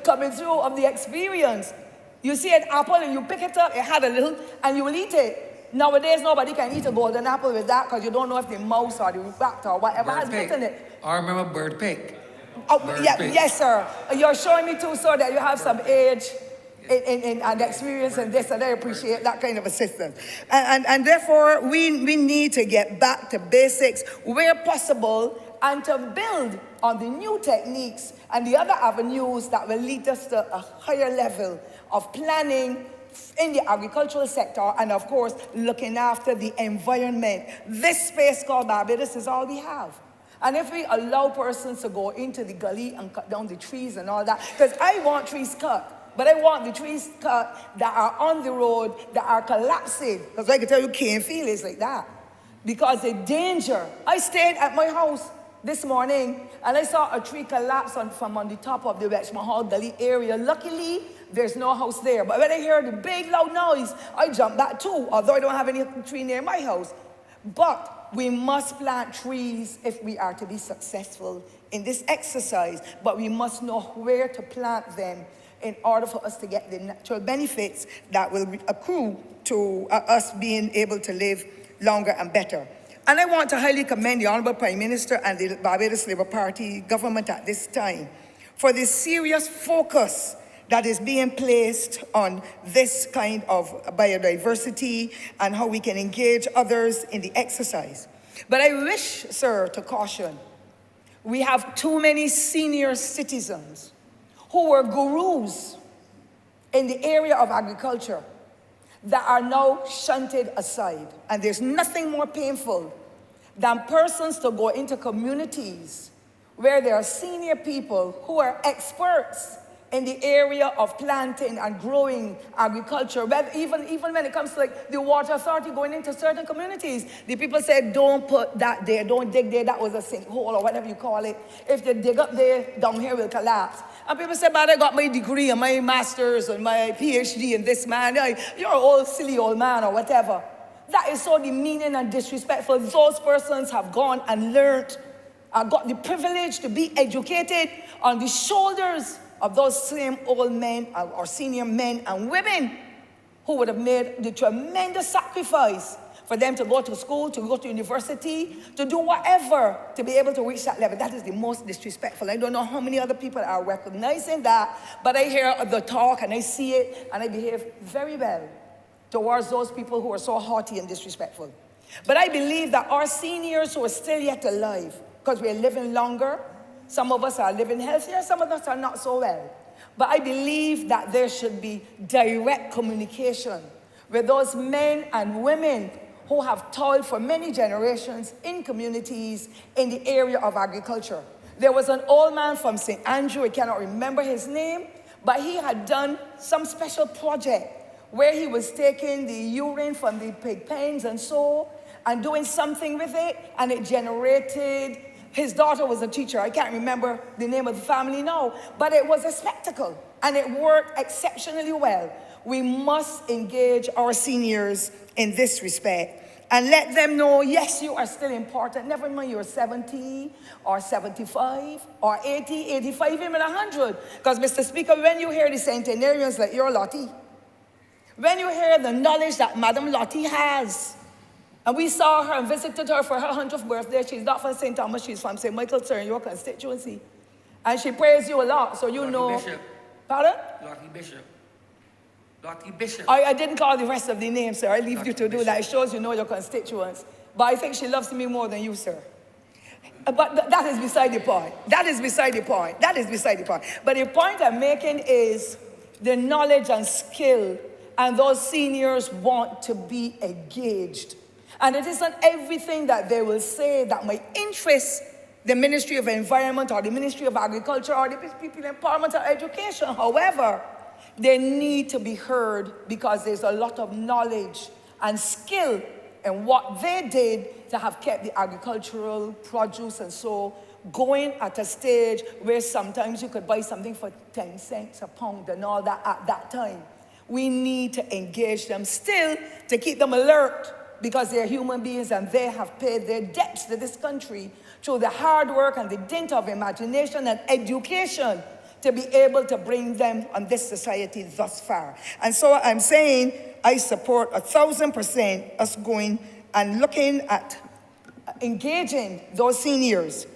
coming through of the experience. You see an apple and you pick it up, it had a little, and you will eat it. Nowadays, nobody can eat a golden apple with that because you don't know if the mouse or the rat or whatever has bitten it. I remember bird pig. Oh, yeah, yes, sir. You're showing me too, so that you have some age and experience in this, and I appreciate that kind of assistance. And therefore, we need to get back to basics where possible and to build on the new techniques and the other avenues that will lead us to a higher level of planning in the agricultural sector and, of course, looking after the environment. This space called Barbados is all we have. And if we allow persons to go into the gully and cut down the trees and all that, because I want trees cut, but I want the trees cut that are on the road, that are collapsing. Because I can tell you, Canefield is like that. Because the danger. I stayed at my house this morning, and I saw a tree collapse from on the top of the Wexman Hall Gully area. Luckily, there's no house there. But when I hear the big loud noise, I jump back too, although I don't have any tree near my house. But we must plant trees if we are to be successful in this exercise. But we must know where to plant them in order for us to get the natural benefits that will accrue to us being able to live longer and better. And I want to highly commend the Honourable Prime Minister and the Barbados Labour Party government at this time for the serious focus that is being placed on this kind of biodiversity and how we can engage others in the exercise. But I wish, sir, to caution, we have too many senior citizens who were gurus in the area of agriculture that are now shunted aside. And there's nothing more painful than persons to go into communities where there are senior people who are experts in the area of planting and growing agriculture. But even when it comes to like the water authority going into certain communities, the people say, don't put that there, don't dig there, that was a sinkhole or whatever you call it. If they dig up there, down here will collapse. And people say, but I got my degree and my master's and my PhD and this man, you're an old silly old man or whatever. That is so demeaning and disrespectful. Those persons have gone and learned, got the privilege to be educated on the shoulders of those same old men or senior men and women who would have made the tremendous sacrifice for them to go to school, to go to university, to do whatever to be able to reach that level. That is the most disrespectful. I don't know how many other people are recognizing that, but I hear the talk and I see it and I behave very well towards those people who are so haughty and disrespectful. But I believe that our seniors who are still yet alive, because we're living longer, some of us are living healthier, some of us are not so well. But I believe that there should be direct communication with those men and women who have toiled for many generations in communities in the area of agriculture. There was an old man from St. Andrew, I cannot remember his name, but he had done some special project where he was taking the urine from the pig pens and so, and doing something with it, and it generated. His daughter was a teacher. I can't remember the name of the family now, but it was a spectacle, and it worked exceptionally well. We must engage our seniors in this respect and let them know, yes, you are still important. Never mind you're 70 or 75 or 80, 85, even 100. Because, Mr. Speaker, when you hear the centenarians like your Lottie, when you hear the knowledge that Madam Lottie has, and we saw her and visited her for her 100th birthday. She's not from St. Thomas, she's from St. Michael, sir, in your constituency. And she praised you a lot, so you Lottie know. Bishop. Pardon? Lottie Bishop. Lottie Bishop. I didn't call the rest of the names, sir. I leave you to do Bishop. that. It shows you know your constituents. But I think she loves me more than you, sir. But that is beside the point. That is beside the point. That is beside the point. But the point I'm making is the knowledge and skill, and those seniors want to be engaged. And it isn't everything that they will say that might interest the Ministry of Environment or the Ministry of Agriculture or the people in Parliament or Education. However, they need to be heard because there's a lot of knowledge and skill in what they did to have kept the agricultural produce and so going at a stage where sometimes you could buy something for 10 cents a pound and all that at that time. We need to engage them still to keep them alert, because they're human beings and they have paid their debts to this country through the hard work and the dint of imagination and education to be able to bring them on this society thus far. And so I'm saying I support 1,000% us going and looking at engaging those seniors.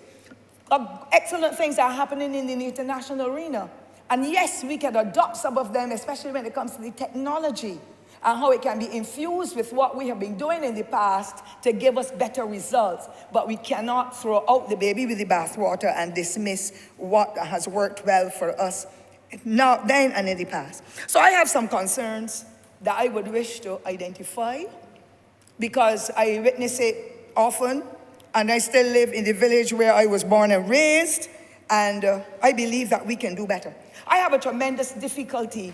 Excellent things are happening in the international arena. And yes, we can adopt some of them, especially when it comes to the technology and how it can be infused with what we have been doing in the past to give us better results. But we cannot throw out the baby with the bathwater and dismiss what has worked well for us now, then, and in the past. So I have some concerns that I would wish to identify, because I witness it often, and I still live in the village where I was born and raised, and I believe that we can do better. I have a tremendous difficulty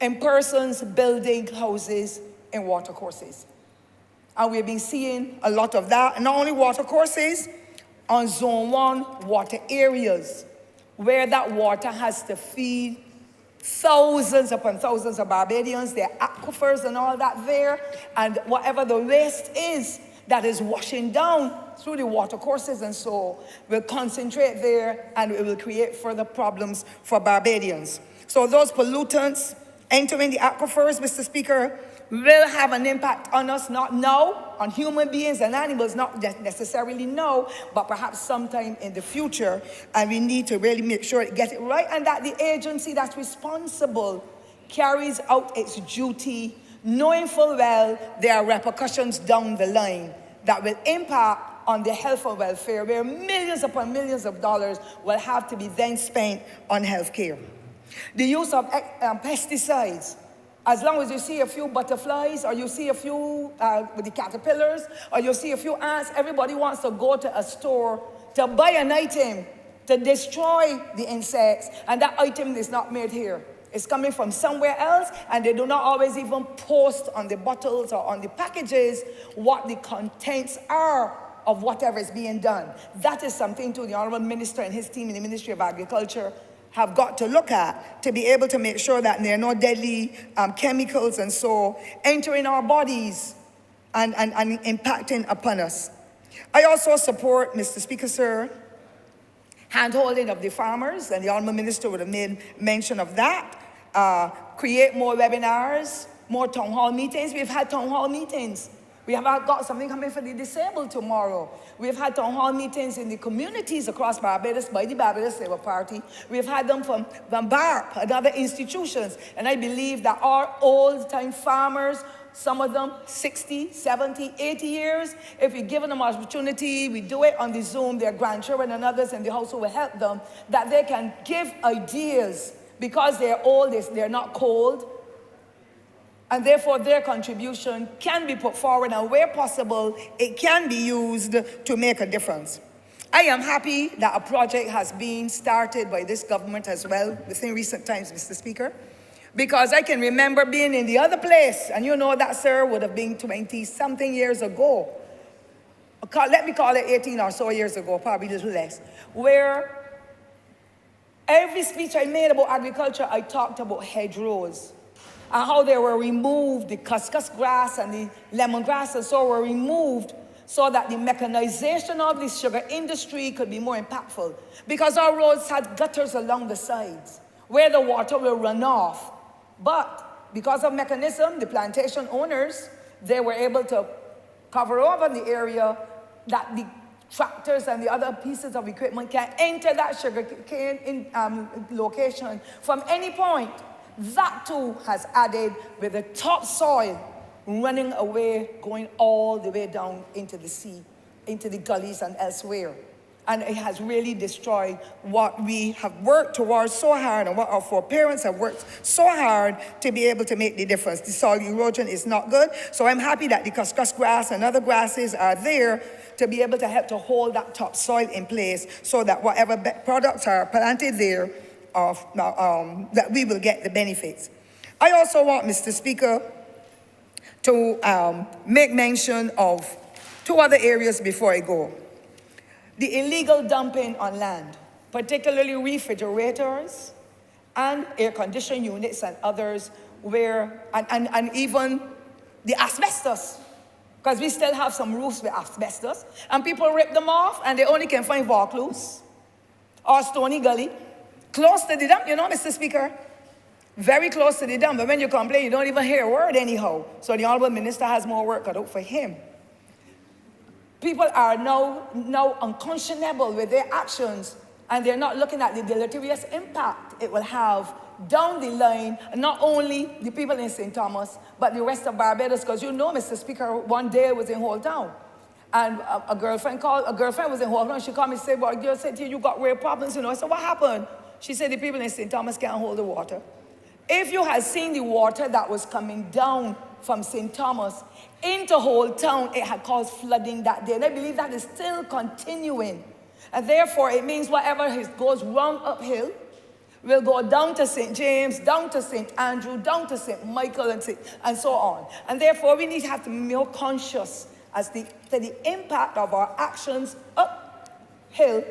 in persons building houses in watercourses. And we've been seeing a lot of that, and not only watercourses, on Zone 1 water areas, where that water has to feed thousands upon thousands of Barbadians, their aquifers and all that there, and whatever the waste is that is washing down through the watercourses and so will concentrate there, and it will create further problems for Barbadians. So those pollutants entering the aquifers, Mr. Speaker, will have an impact on us, not now, on human beings and animals, not necessarily now, but perhaps sometime in the future. And we need to really make sure it gets it right, and that the agency that's responsible carries out its duty, knowing full well there are repercussions down the line that will impact on the health and welfare, where millions upon millions of dollars will have to be then spent on health care. The use of pesticides As long as you see a few butterflies, or you see a few with the caterpillars, or you see a few ants, everybody wants to go to a store to buy an item to destroy the insects, and that item is not made here. It's coming from somewhere else, and they do not always even post on the bottles or on the packages what the contents are of whatever is being done. That is something to the Honourable Minister and his team in the Ministry of Agriculture have got to look at, to be able to make sure that there are no deadly chemicals and so entering our bodies and impacting upon us. I also support, Mr. Speaker, sir, hand-holding of the farmers, and the Honourable Minister would have made mention of that. Create more webinars, more town hall meetings. We've had town hall meetings. We have got something coming for the disabled tomorrow. We've had town hall meetings in the communities across Barbados by the Barbados Labour Party. We've had them from BARP and other institutions. And I believe that our old-time farmers, some of them 60, 70, 80 years, if we give them an opportunity, we do it on the Zoom, their grandchildren and others in the household will help them, that they can give ideas because they're old, they're not cold, and therefore their contribution can be put forward, and where possible, it can be used to make a difference. I am happy that a project has been started by this government as well within recent times, Mr. Speaker, because I can remember being in the other place, and you know that, sir, would have been 20-something years ago. Let me call it 18 or so years ago, probably a little less, where every speech I made about agriculture, I talked about hedgerows and how they were removed, the cuscus grass and the lemongrass and so were removed so that the mechanization of the sugar industry could be more impactful. Because our roads had gutters along the sides where the water will run off. But because of mechanism, the plantation owners, they were able to cover over the area that the tractors and the other pieces of equipment can enter that sugar cane location from any point. That too has added with the topsoil running away, going all the way down into the sea, into the gullies and elsewhere. And it has really destroyed what we have worked towards so hard, and what our foreparents have worked so hard to be able to make the difference. The soil erosion is not good, so I'm happy that the cuscus grass and other grasses are there to be able to help to hold that topsoil in place so that whatever products are planted there, that we will get the benefits. I also want, Mr. Speaker, to make mention of two other areas before I go. The illegal dumping on land, particularly refrigerators and air conditioning units and others, where, and even the asbestos, because we still have some roofs with asbestos, and people rip them off and they only can find Vaucluse or Stony Gully, close to the dump, you know, Mr. Speaker. Very close to the dump, but when you complain, you don't even hear a word anyhow. So the Honourable Minister has more work cut out for him. People are now unconscionable with their actions, and they're not looking at the deleterious impact it will have down the line, not only the people in St. Thomas, but the rest of Barbados. Because you know, Mr. Speaker, one day I was in Whole Town, and a girlfriend was in Whole Town. She called me and said, well, a girl said to you, you got real problems, you know. I said, what happened? She said, the people in St. Thomas can't hold the water. If you had seen the water that was coming down from St. Thomas into Whole Town, it had caused flooding that day. And I believe that is still continuing. And therefore, it means whatever goes wrong uphill will go down to St. James, down to St. Andrew, down to St. Michael, and so on. And therefore, we need to have to be more conscious as to the impact of our actions uphill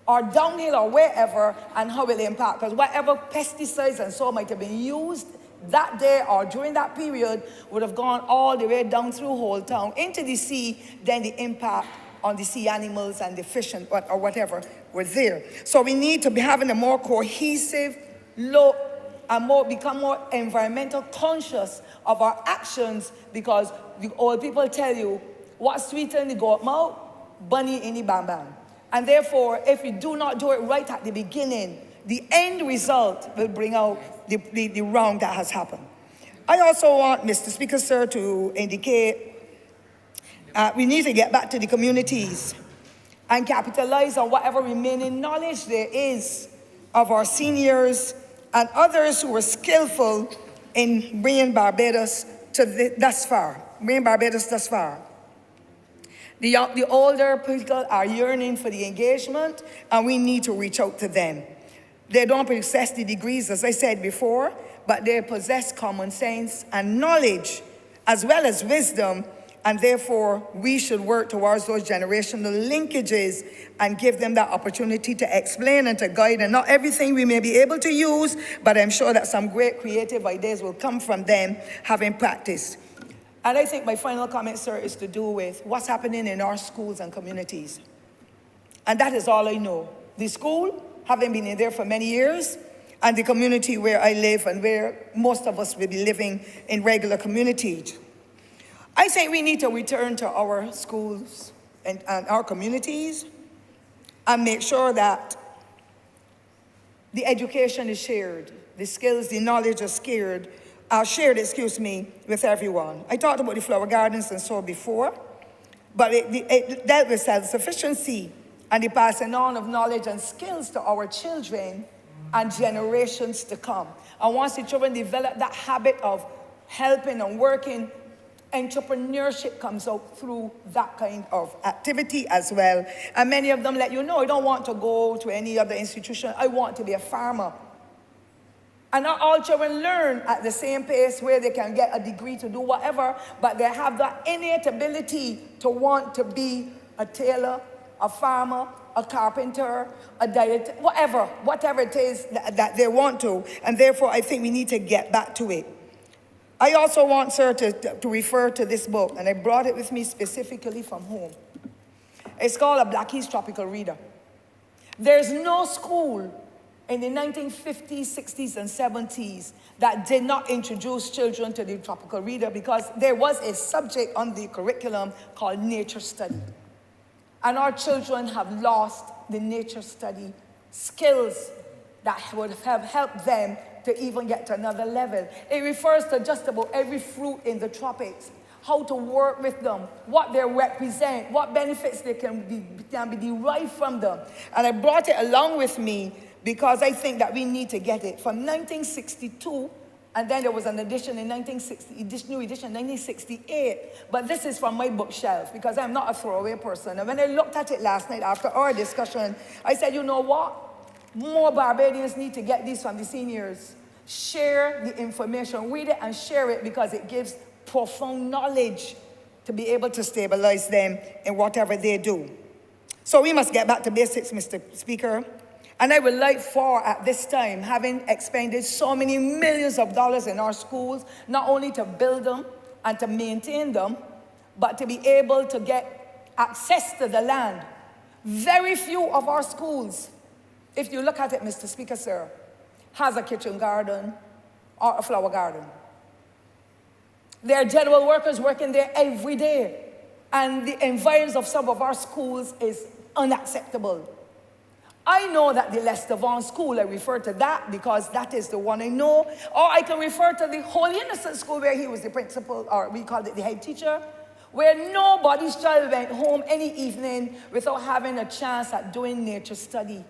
or downhill or wherever, and how it will impact. Because whatever pesticides and so might have been used that day or during that period would have gone all the way down through Whole Town into the sea, then the impact on the sea animals and the fish and or whatever were there. So we need to be having a more cohesive look and become more environmental conscious of our actions, because the old people tell you, what's sweeter in the goat mouth? Bunny in the bam bam. And therefore, if we do not do it right at the beginning, the end result will bring out the wrong that has happened. I also want, Mr. Speaker, sir, to indicate we need to get back to the communities and capitalize on whatever remaining knowledge there is of our seniors and others who are skillful in bringing Barbados thus far. The older people are yearning for the engagement, and we need to reach out to them. They don't possess the degrees, as I said before, but they possess common sense and knowledge, as well as wisdom, and therefore we should work towards those generational linkages and give them that opportunity to explain and to guide. And not everything we may be able to use, but I'm sure that some great creative ideas will come from them having practiced. And I think my final comment, sir, is to do with what's happening in our schools and communities. And that is all I know. The school, having been in there for many years, and the community where I live and where most of us will be living in regular communities. I think we need to return to our schools and our communities and make sure that the education is shared, the skills, the knowledge are shared, with everyone. I talked about the flower gardens and so before, but it dealt with self-sufficiency and the passing on of knowledge and skills to our children and generations to come. And once the children develop that habit of helping and working, entrepreneurship comes out through that kind of activity as well. And many of them let you know, I don't want to go to any other institution, I want to be a farmer. And not all children learn at the same pace where they can get a degree to do whatever, but they have that innate ability to want to be a tailor, a farmer, a carpenter, a dietitian, whatever it is that they want to. And therefore, I think we need to get back to it. I also want, sir, to refer to this book, and I brought it with me specifically from home. It's called A Blackie's Tropical Reader. There's no school in the 1950s, 60s, and 70s that did not introduce children to the tropical reader, because there was a subject on the curriculum called nature study. And our children have lost the nature study skills that would have helped them to even get to another level. It refers to just about every fruit in the tropics, how to work with them, what they represent, what benefits they can be derived from them. And I brought it along with me because I think that we need to get it. From 1962, and then there was an edition in 1960, this new edition in 1968. But this is from my bookshelf because I'm not a throwaway person. And when I looked at it last night after our discussion, I said, you know what? More Barbadians need to get these from the seniors. Share the information, read it and share it, because it gives profound knowledge to be able to stabilize them in whatever they do. So we must get back to basics, Mr. Speaker. And I would like for, at this time, having expended so many millions of dollars in our schools, not only to build them and to maintain them, but to be able to get access to the land. Very few of our schools, if you look at it, Mr. Speaker, sir, has a kitchen garden or a flower garden. There are general workers working there every day, and the environs of some of our schools is unacceptable. I know that the Lester Vaughan School, I refer to that because that is the one I know. Or I can refer to the Holy Innocent School where he was the principal, or we called it the head teacher, where nobody's child went home any evening without having a chance at doing nature study.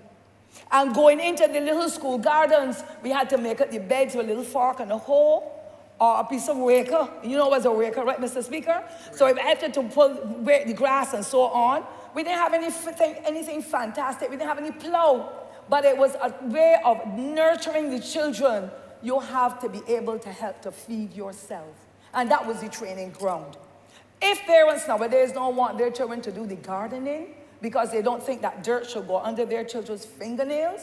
And going into the little school gardens, we had to make up the beds with a little fork and a hoe, or a piece of raker. You know what was a raker, right, Mr. Speaker? So if I had to pull the grass and so on, we didn't have anything fantastic. We didn't have any plow. But it was a way of nurturing the children. You have to be able to help to feed yourself. And that was the training ground. If parents nowadays don't want their children to do the gardening because they don't think that dirt should go under their children's fingernails,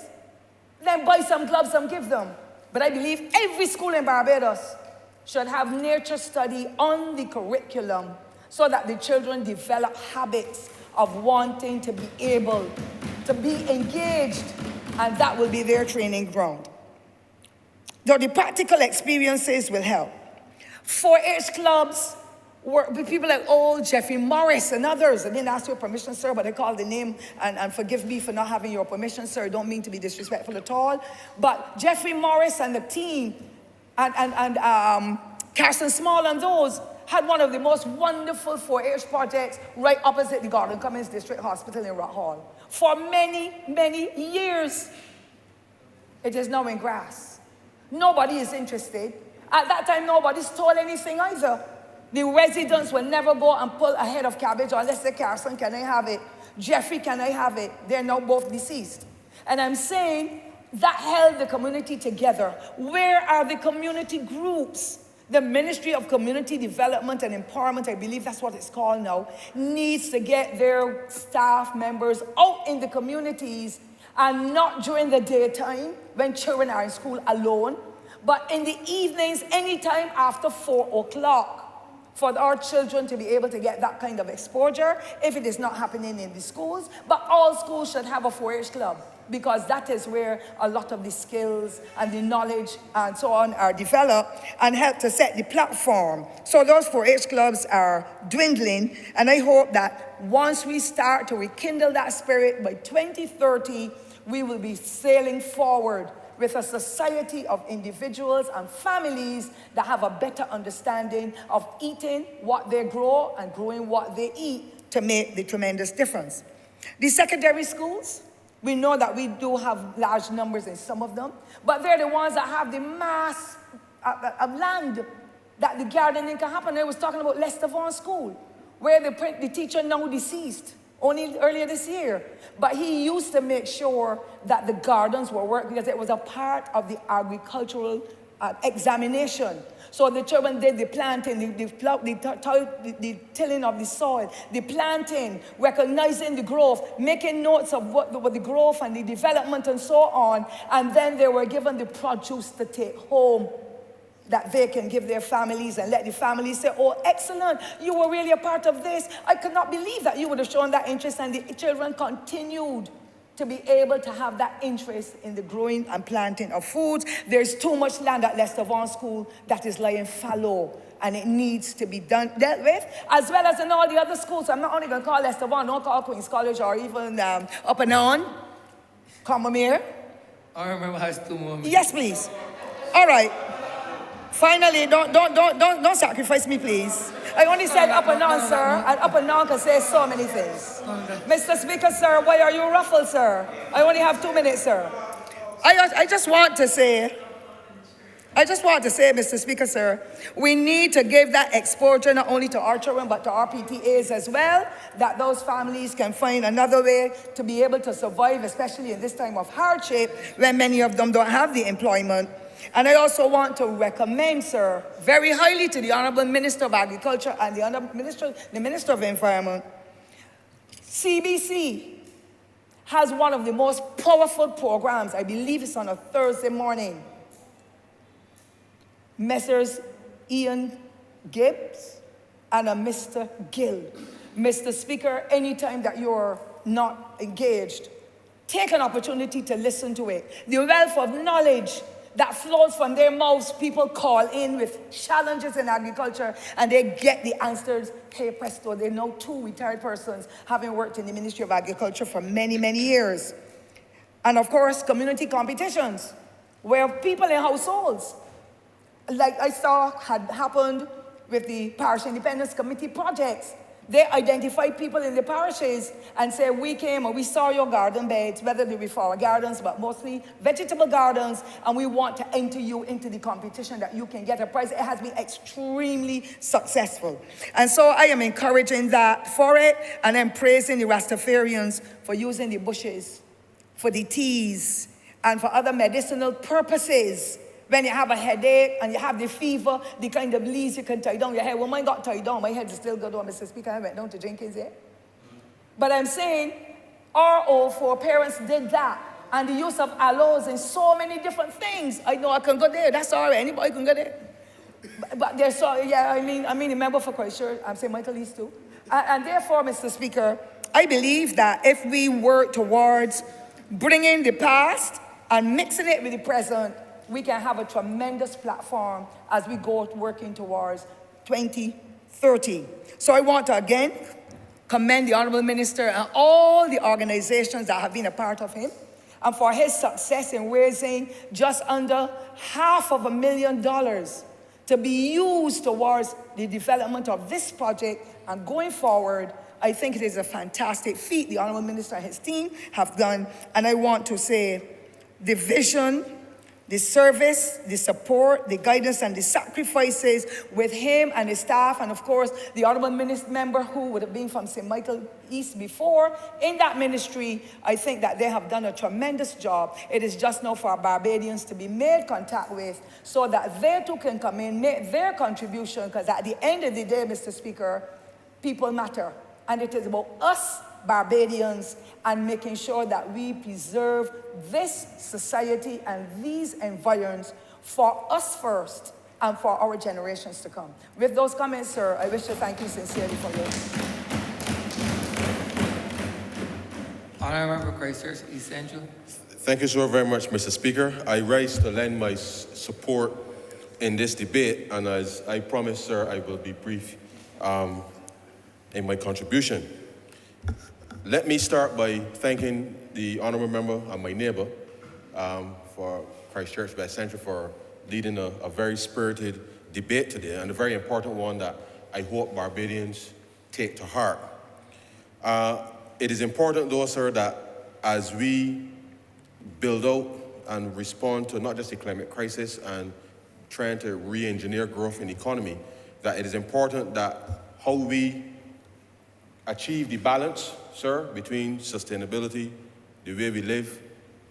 then buy some gloves and give them. But I believe every school in Barbados should have nature study on the curriculum so that the children develop habits of wanting to be able to be engaged, and that will be their training ground. Though the practical experiences will help. 4-H clubs work with people like old Jeffrey Morris and others. I didn't ask your permission, sir, but I called the name, and forgive me for not having your permission, sir. I don't mean to be disrespectful at all. But Jeffrey Morris and the team, and Carson Small and those, had one of the most wonderful 4-H projects right opposite the Garden Cummins District Hospital in Rock Hall. For many, many years. It is now in grass. Nobody is interested. At that time, nobody stole anything either. The residents will never go and pull a head of cabbage unless they say, Carson, can I have it? Jeffrey, can I have it? They're now both deceased. And I'm saying that held the community together. Where are the community groups? The Ministry of Community Development and Empowerment, I believe that's what it's called now, needs to get their staff members out in the communities, and not during the daytime when children are in school alone, but in the evenings, anytime after 4 o'clock, for our children to be able to get that kind of exposure, if it is not happening in the schools. But all schools should have a 4-H club, because that is where a lot of the skills and the knowledge and so on are developed, and help to set the platform. So those 4-H clubs are dwindling, and I hope that once we start to rekindle that spirit, by 2030, we will be sailing forward with a society of individuals and families that have a better understanding of eating what they grow and growing what they eat to make the tremendous difference. The secondary schools, we know that we do have large numbers in some of them, but they're the ones that have the mass of land that the gardening can happen. I was talking about Lester Vaughan School, where the teacher now deceased, only earlier this year. But he used to make sure that the gardens were worked, because it was a part of the agricultural examination. So the children did the planting, the tilling of the soil, the planting, recognizing the growth, making notes of what the growth and the development and so on. And then they were given the produce to take home, that they can give their families, and let the families say, oh, excellent, you were really a part of this. I could not believe that you would have shown that interest. And the children continued to be able to have that interest in the growing and planting of foods. There's too much land at Lester Vaughan School that is lying fallow, and it needs to be dealt with, as well as in all the other schools. I'm not only going to call Lester Vaughan, don't call Queen's College, or even up and on. Combermere. Honourable has 2 more minutes. Yes, please. All right. Finally, don't sacrifice me, please. I only said up and down, sir, and up and down can say so many things. Mr. Speaker, sir, why are you ruffled, sir? I only have 2 minutes, sir. I just want to say, Mr. Speaker, sir, we need to give that exposure not only to our children, but to our PTAs as well, that those families can find another way to be able to survive, especially in this time of hardship, when many of them don't have the employment. And I also want to recommend, sir, very highly to the Honourable Minister of Agriculture and the Minister of Environment. CBC has one of the most powerful programs. I believe it's on a Thursday morning. Messrs. Ian Gibbs and a Mr. Gill. Mr. Speaker, anytime that you're not engaged, take an opportunity to listen to it. The wealth of knowledge that flows from their mouths, people call in with challenges in agriculture, and they get the answers. Hey, presto, they know 2 retired persons having worked in the Ministry of Agriculture for many, many years. And of course, community competitions, where people in households, like I saw had happened with the Parish Independence Committee projects. They identify people in the parishes and say, we came and we saw your garden beds, whether they be flower gardens, but mostly vegetable gardens, and we want to enter you into the competition that you can get a prize. It has been extremely successful. And so I am encouraging that for it, and I'm praising the Rastafarians for using the bushes, for the teas, and for other medicinal purposes. When you have a headache and you have the fever, the kind of leaves you can tie down your head. Well, mine got tied down. My head is still good on, Mr. Speaker. I went down to Jenkins here. But I'm saying our old foreparents did that. And the use of aloes in so many different things. I know I can go there. That's all right. Anybody can go there. But there's so, yeah, I mean, a member for Christchurch. I'm St. Michael East too. And therefore, Mr. Speaker, I believe that if we work towards bringing the past and mixing it with the present, we can have a tremendous platform as we go working towards 2030. So I want to again commend the Honourable Minister and all the organizations that have been a part of him, and for his success in raising just under $500,000 to be used towards the development of this project. And going forward, I think it is a fantastic feat the Honourable Minister and his team have done. And I want to say the vision, the service, the support, the guidance, and the sacrifices with him and his staff, and of course, the honorable member who would have been from St. Michael East before. In that ministry, I think that they have done a tremendous job. It is just now for Barbadians to be made contact with so that they too can come in, make their contribution, because at the end of the day, Mr. Speaker, people matter. And it is about us, Barbadians, and making sure that we preserve this society and these environs for us first and for our generations to come. With those comments, sir, I wish to thank you sincerely for your... Honourable Member Christchurch, East Central. Thank you so very much, Mr. Speaker. I rise to lend my support in this debate, and as I promised, sir, I will be brief in my contribution. Let me start by thanking the honourable member and my neighbour for Christchurch West Central for leading a very spirited debate today, and a very important one that I hope Barbadians take to heart. It is important though, sir, that as we build out and respond to not just the climate crisis and trying to re-engineer growth in the economy, that it is important that how we achieve the balance, sir, between sustainability, the way we live,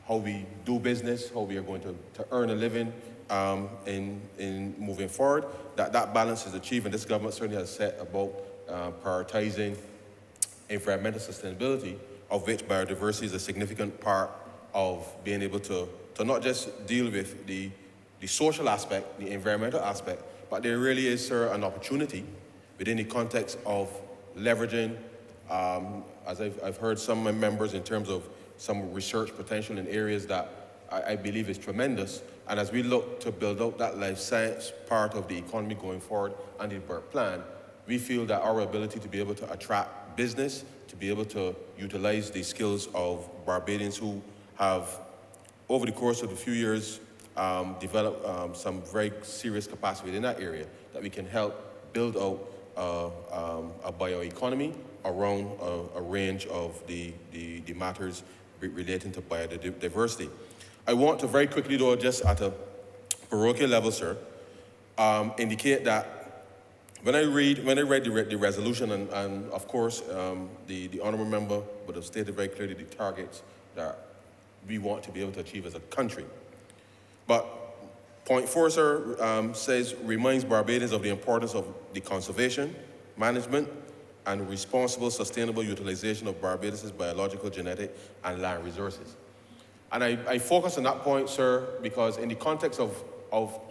how we do business, how we are going to earn a living in moving forward, that balance is achieved. And this government certainly has set about prioritizing environmental sustainability, of which biodiversity is a significant part of being able to not just deal with the social aspect, the environmental aspect, but there really is, sir, an opportunity within the context of leveraging, as I've heard some members in terms of some research potential in areas that I believe is tremendous. And as we look to build out that life science part of the economy going forward and the BERT plan, we feel that our ability to be able to attract business, to be able to utilize the skills of Barbadians who have, over the course of a few years, developed some very serious capacity in that area, that we can help build out a bioeconomy around a range of the matters relating to biodiversity. I want to very quickly, though, just at a parochial level, sir, indicate that when I read the resolution, and of course, the honourable member would have stated very clearly the targets that we want to be able to achieve as a country. But point 4, sir, reminds Barbadians of the importance of the conservation, management, and responsible, sustainable utilization of Barbados' biological, genetic, and land resources. And I focus on that point, sir, because in the context of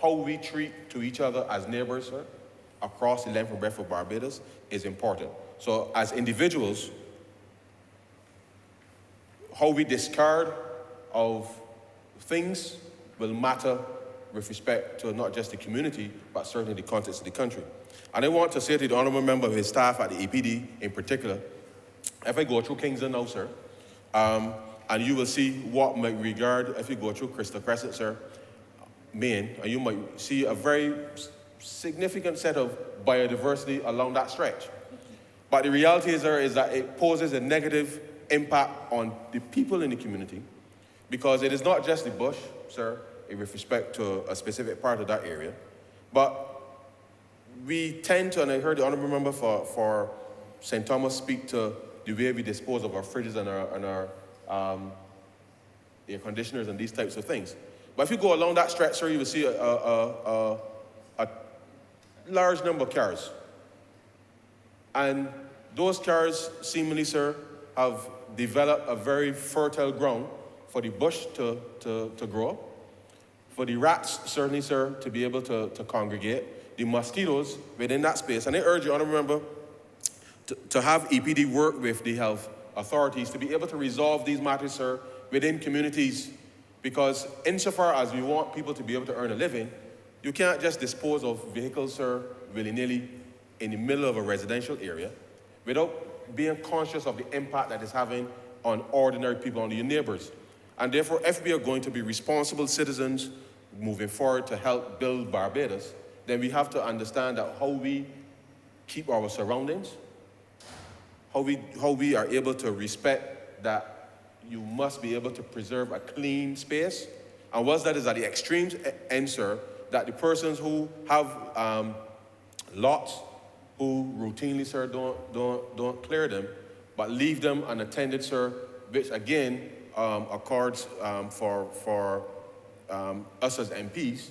how we treat to each other as neighbors, sir, across the length and breadth of Barbados is important. So as individuals, how we discard of things will matter with respect to not just the community, but certainly the context of the country. And I want to say to the honourable member of his staff at the EPD in particular, if I go through Kingston now, sir, and you will see what might regard, if you go through Crystal Crescent, sir, Maine, and you might see a very significant set of biodiversity along that stretch. But the reality is, sir, is that it poses a negative impact on the people in the community, because it is not just the bush, sir, with respect to a specific part of that area, but we tend to, and I heard the honourable member for St. Thomas speak to the way we dispose of our fridges and our air conditioners and these types of things. But if you go along that stretch, sir, you will see a large number of cars. And those cars, seemingly, sir, have developed a very fertile ground for the bush to grow, for the rats, certainly, sir, to be able to congregate, the mosquitoes within that space. And I urge you, honourable member, to have EPD work with the health authorities to be able to resolve these matters, sir, within communities. Because insofar as we want people to be able to earn a living, you can't just dispose of vehicles, sir, willy-nilly in the middle of a residential area without being conscious of the impact that it's having on ordinary people, on your neighbors. And therefore, if we are going to be responsible citizens moving forward to help build Barbados, then we have to understand that how we keep our surroundings, how we are able to respect that you must be able to preserve a clean space, And what's that is at the extremes end, sir, that the persons who have lots who routinely, sir, don't clear them, but leave them unattended, sir, which again accords for us as MPs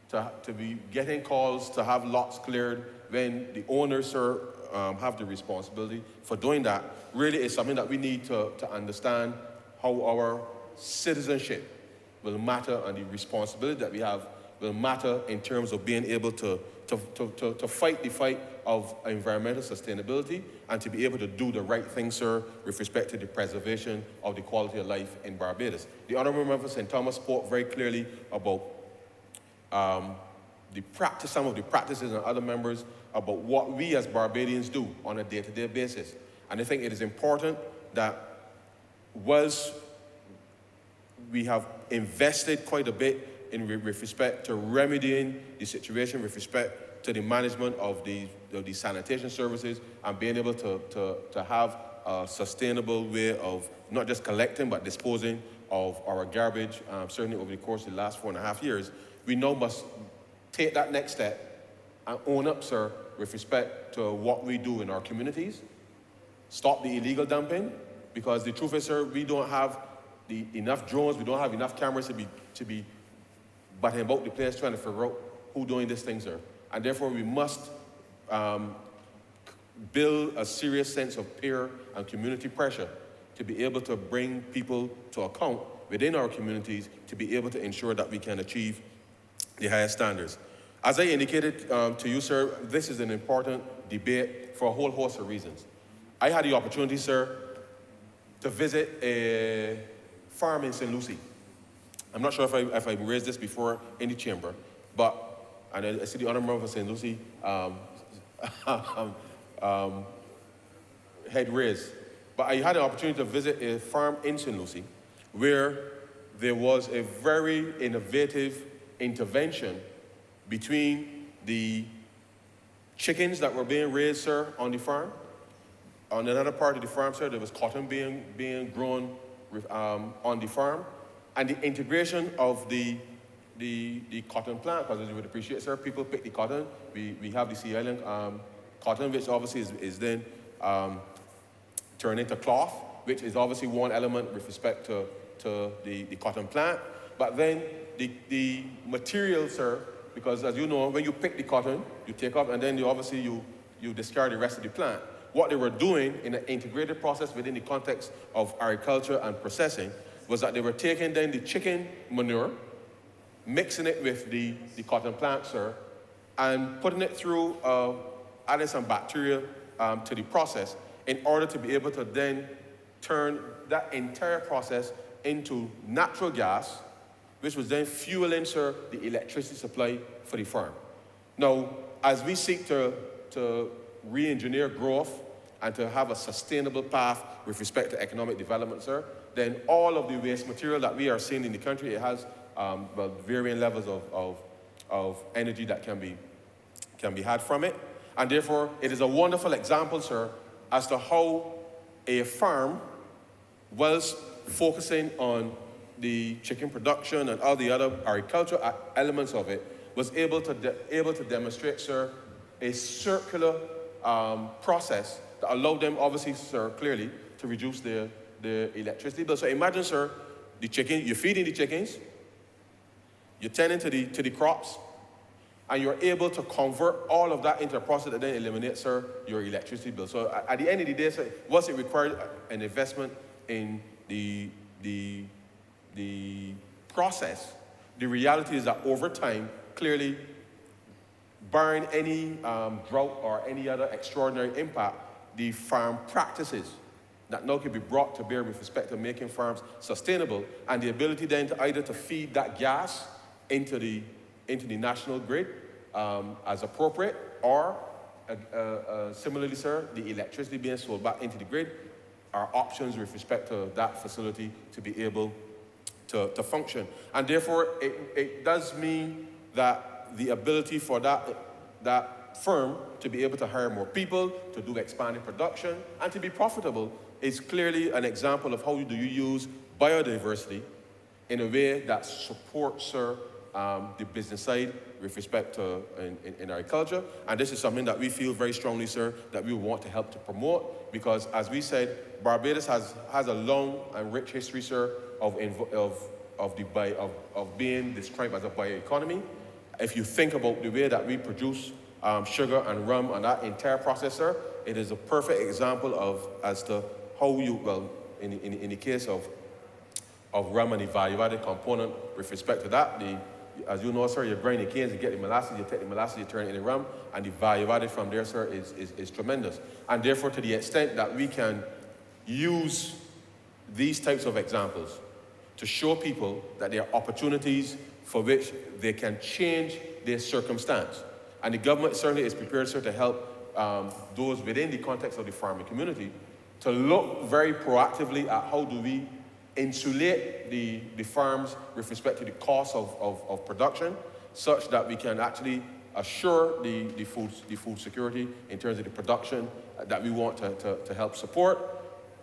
to be getting calls to have lots cleared when the owners, sir, have the responsibility for doing that. Really is something that we need to understand how our citizenship will matter and the responsibility that we have will matter in terms of being able to fight the fight of environmental sustainability and to be able to do the right thing, sir, with respect to the preservation of the quality of life in Barbados. The Honourable Member for St. Thomas spoke very clearly about some of the practices and other members about what we as Barbadians do on a day-to-day basis. And I think it is important that whilst we have invested quite a bit with respect to remedying the situation with respect to the management of the sanitation services and being able to have a sustainable way of not just collecting but disposing of our garbage, certainly over the course of the last 4.5 years, we now must take that next step and own up, sir, with respect to what we do in our communities, stop the illegal dumping, because the truth is, sir, we don't have enough drones, we don't have enough cameras to be butting about the place trying to figure out who's doing these things, sir. And therefore, we must build a serious sense of peer and community pressure to be able to bring people to account within our communities to be able to ensure that we can achieve the highest standards. As I indicated to you, sir, this is an important debate for a whole host of reasons. I had the opportunity, sir, to visit a farm in St. Lucie. I'm not sure if I raised this before in the chamber, and I see the Honourable Member for St. Lucie head raised. But I had an opportunity to visit a farm in St. Lucie where there was a very innovative intervention between the chickens that were being raised, sir, on the farm. On another part of the farm, sir, there was cotton being grown on the farm. And the integration of the cotton plant, because as you would appreciate, sir, people pick the cotton. We have the Sea Island cotton, which obviously is then turned into cloth, which is obviously one element with respect to the cotton plant. But then the material, sir, because as you know, when you pick the cotton, you take up and then you discard the rest of the plant. What they were doing in an integrated process within the context of agriculture and processing was that they were taking then the chicken manure, mixing it with the cotton plant, sir, and putting it through, adding some bacteria to the process in order to be able to then turn that entire process into natural gas, which was then fueling, sir, the electricity supply for the farm. Now, as we seek to re-engineer growth and to have a sustainable path with respect to economic development, sir, then all of the waste material that we are seeing in the country, it has varying levels of energy that can be had from it. And therefore, it is a wonderful example, sir, as to how a farm, whilst focusing on the chicken production and all the other agricultural elements of it, was able to demonstrate, sir, a circular process that allowed them, obviously, sir, clearly, to reduce their electricity bill. So imagine, sir, the chicken, you're feeding the chickens, you're tending to the crops, and you're able to convert all of that into a process that then eliminates, sir, your electricity bill. So at the end of the day, sir, was it required an investment in the process? The reality is that over time, clearly, barring any drought or any other extraordinary impact, the farm practices that now can be brought to bear with respect to making farms sustainable, and the ability then to either to feed that gas into the national grid as appropriate, or similarly, sir, the electricity being sold back into the grid are options with respect to that facility to be able to function. And therefore, it does mean that the ability for that firm to be able to hire more people, to do expanded production, and to be profitable is clearly an example of how do you use biodiversity in a way that supports, sir, the business side with respect to in agriculture. And this is something that we feel very strongly, sir, that we want to help to promote, because as we said, Barbados has a long and rich history, sir, of being described as a bioeconomy. If you think about the way that we produce sugar and rum and that entire process, sir, it is a perfect example of as to how you, well, in the case of rum and the value-added component with respect to that, as you know, sir, you grind the canes, you get the molasses, you take the molasses, you turn it into rum, and the value-added from there, sir, is tremendous. And therefore, to the extent that we can use these types of examples to show people that there are opportunities for which they can change their circumstance. And the government certainly is prepared, sir, to help those within the context of the farming community to look very proactively at how do we insulate the farms with respect to the cost of production, such that we can actually assure the food security in terms of the production that we want to help support,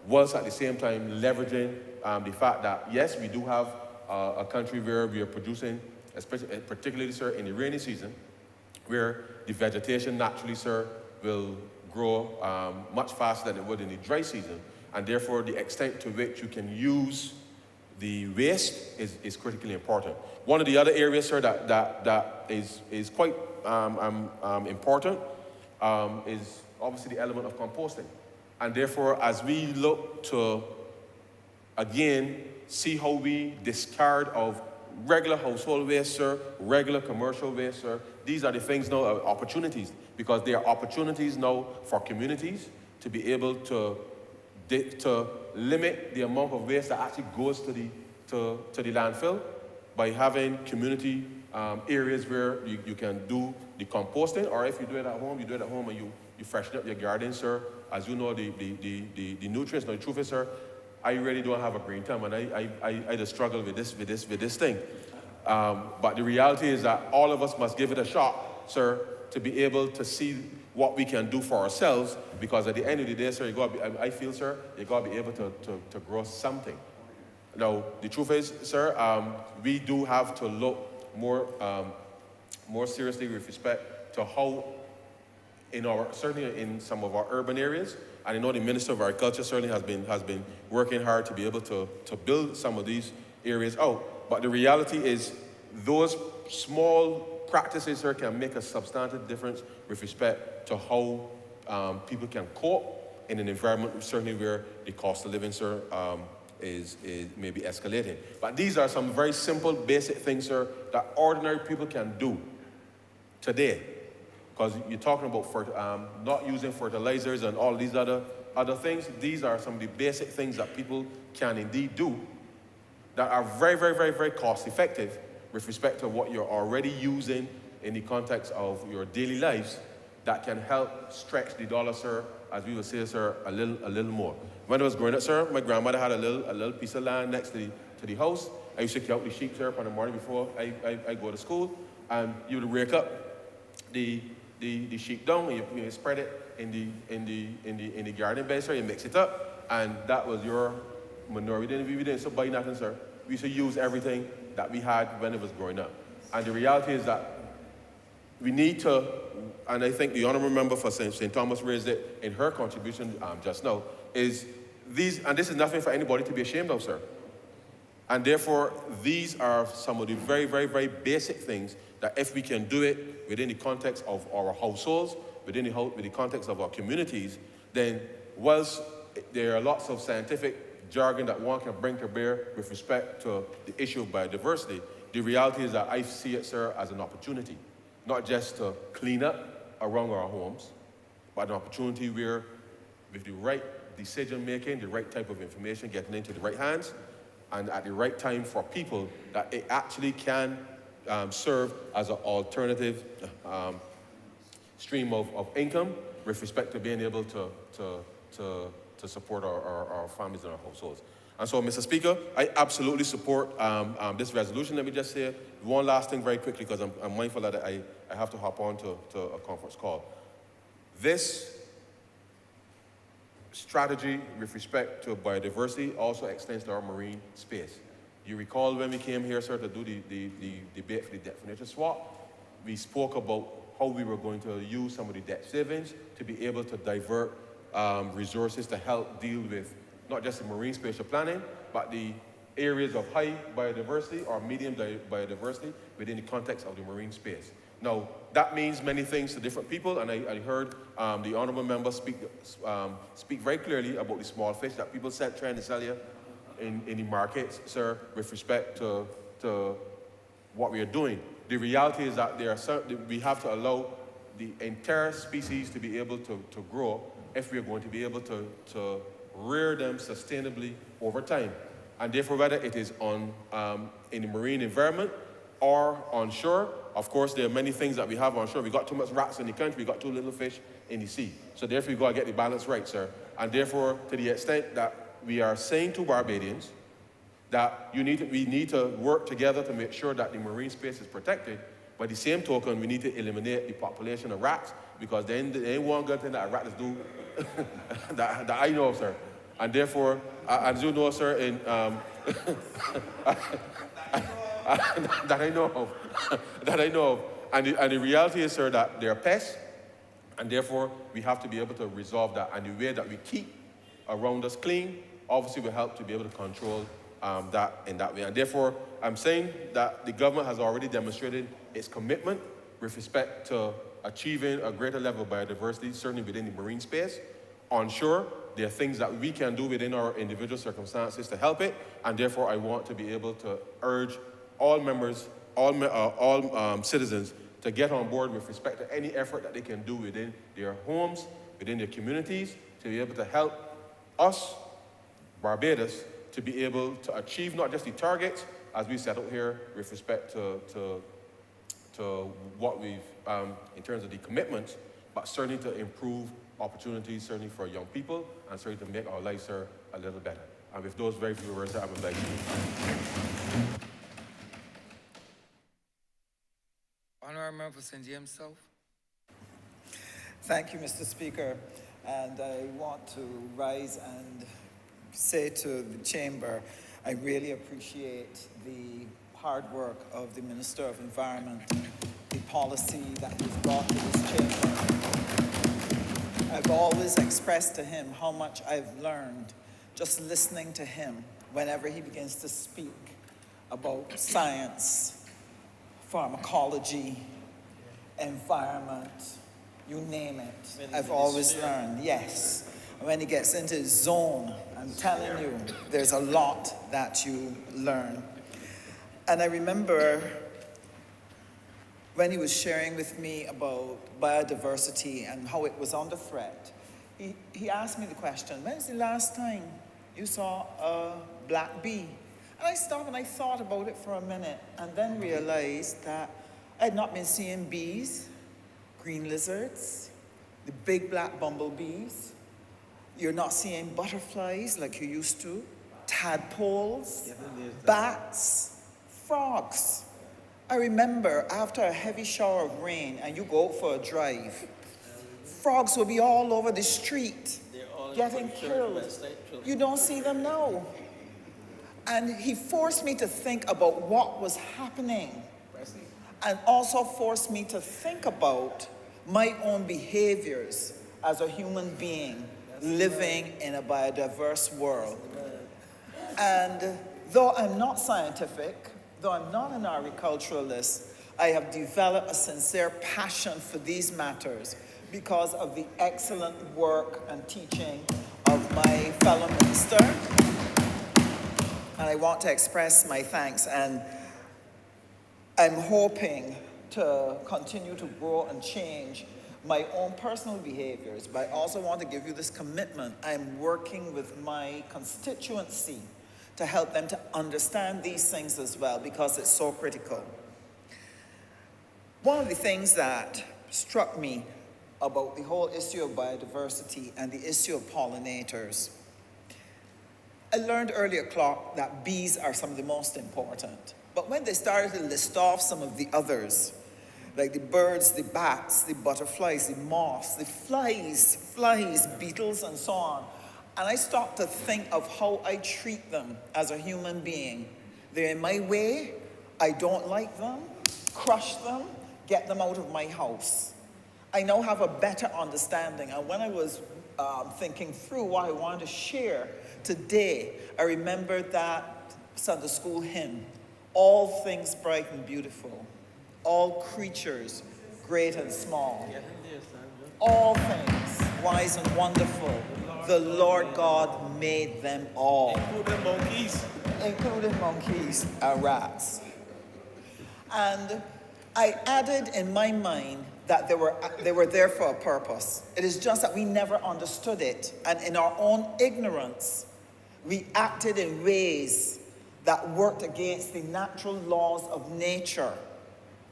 whilst at the same time leveraging the fact that, yes, we do have a country where we are producing, especially, particularly, sir, in the rainy season, where the vegetation naturally, sir, will grow much faster than it would in the dry season. And therefore, the extent to which you can use the waste is critically important. One of the other areas, sir, that is quite important is obviously the element of composting. And therefore, as we look to, again, see how we discard of regular household waste, sir, regular commercial waste, sir, these are the things now, opportunities, because there are opportunities now for communities to be able to limit the amount of waste that actually goes to the landfill by having community areas where you can do the composting, or if you do it at home, and you freshen up your garden, sir. As you know, the nutrients. Now, the truth is, sir, I really don't have a green thumb, and I just struggle with this thing. But the reality is that all of us must give it a shot, sir, to be able to see what we can do for ourselves, because at the end of the day, sir, I feel, sir, you got to be able to grow something. Now, the truth is, sir, we do have to look more seriously with respect to how, certainly in some of our urban areas, and I know the Minister of Agriculture certainly has been working hard to be able to build some of these areas out. But the reality is, those small practices, sir, can make a substantive difference with respect to how people can cope in an environment certainly where the cost of living, sir, is maybe escalating. But these are some very simple, basic things, sir, that ordinary people can do today. Because you're talking about not using fertilizers and all these other things. These are some of the basic things that people can indeed do that are very, very, very, very cost effective with respect to what you're already using in the context of your daily lives, that can help stretch the dollar, sir, as we would say, sir, a little more. When I was growing up, sir, my grandmother had a little piece of land next to the house. I used to kill out the sheep, sir, on the morning before I go to school, and you would rake up the sheep down, and you spread it in the garden bed, sir. You mix it up, and that was your manure. We didn't buy nothing, sir. We used to use everything that we had when it was growing up. And the reality is that we need to, and I think the Honourable Member for St. Thomas raised it in her contribution just now, is these, and this is nothing for anybody to be ashamed of, sir. And therefore, these are some of the very, very, very basic things that if we can do it within the context of our households, within the context of our communities, then whilst there are lots of scientific jargon that one can bring to bear with respect to the issue of biodiversity, the reality is that I see it, sir, as an opportunity, not just to clean up around our homes, but an opportunity where, with the right decision-making, the right type of information getting into the right hands, and at the right time for people, that it actually can serve as an alternative stream of income with respect to being able to support our families and our households. And so, Mr. Speaker, I absolutely support this resolution. Let me just say one last thing very quickly, because I'm mindful that I have to hop on to a conference call. This strategy with respect to biodiversity also extends to our marine space. You recall when we came here, sir, to do the debate for the debt financial swap, we spoke about how we were going to use some of the debt savings to be able to divert resources to help deal with not just the marine spatial planning, but the areas of high biodiversity or medium biodiversity within the context of the marine space. Now, that means many things to different people, and I heard the honourable member speak very clearly about the small fish that people trying to sell you in the markets, sir, with respect to what we are doing. The reality is that we have to allow the entire species to be able to grow if we are going to be able to rear them sustainably over time. And therefore, whether it is in the marine environment or on shore, of course, there are many things that we have on shore. We got too much rats in the country, we got too little fish in the sea. So therefore, we got to get the balance right, sir. And therefore, to the extent that we are saying to Barbadians that we need to work together to make sure that the marine space is protected. By the same token, we need to eliminate the population of rats, because then there ain't one good thing that rats do that I know of, sir. And therefore, as you know, sir, that I know of, and the reality is, sir, that they are pests, and therefore we have to be able to resolve that. And the way that we keep around us clean, obviously, will help to be able to control that in that way. And therefore, I'm saying that the government has already demonstrated its commitment with respect to achieving a greater level of biodiversity, certainly within the marine space. On shore, there are things that we can do within our individual circumstances to help it, and therefore I want to be able to urge all members, all citizens to get on board with respect to any effort that they can do within their homes, within their communities, to be able to help us, Barbados, to be able to achieve not just the targets as we set out here with respect to what we've, in terms of the commitments, but certainly to improve opportunities, certainly for young people, and certainly to make our lives, sir, a little better. And with those very few words, I would like to. Honourable Member for St. James South. Thank you, Mr. Speaker. And I want to rise and say to the Chamber, I really appreciate the hard work of the Minister of Environment, the policy that he's brought to this Chamber. I've always expressed to him how much I've learned just listening to him whenever he begins to speak about science, pharmacology, environment, you name it. I've always learned, yes. When he gets into his zone, I'm telling you, there's a lot that you learn. And I remember when he was sharing with me about biodiversity and how it was under threat, he asked me the question, when's the last time you saw a black bee? And I stopped and I thought about it for a minute, and then realized that I had not been seeing bees, green lizards, the big black bumblebees. You're not seeing butterflies like you used to, tadpoles, bats, frogs. I remember after a heavy shower of rain and you go out for a drive, frogs will be all over the street, getting killed. You don't see them now. And he forced me to think about what was happening, and also forced me to think about my own behaviors as a human being living in a biodiverse world. And though I'm not scientific, though I'm not an agriculturalist, I have developed a sincere passion for these matters because of the excellent work and teaching of my fellow minister. And I want to express my thanks, and I'm hoping to continue to grow and change my own personal behaviors, but I also want to give you this commitment. I'm working with my constituency to help them to understand these things as well, because it's so critical. One of the things that struck me about the whole issue of biodiversity and the issue of pollinators, I learned earlier, Clark, that bees are some of the most important. But when they started to list off some of the others, like the birds, the bats, the butterflies, the moths, the flies, beetles, and so on, and I stopped to think of how I treat them as a human being, They're in my way. I don't like them. Crush them. Get them out of my house. I now have a better understanding. And when I was thinking through what I wanted to share today, I remembered that Sunday school hymn, all things bright and beautiful, all creatures great and small, all things wise and wonderful, the Lord God made them all. Including monkeys and rats. And I added in my mind that they were there for a purpose. It is just that we never understood it. And in our own ignorance, we acted in ways that worked against the natural laws of nature.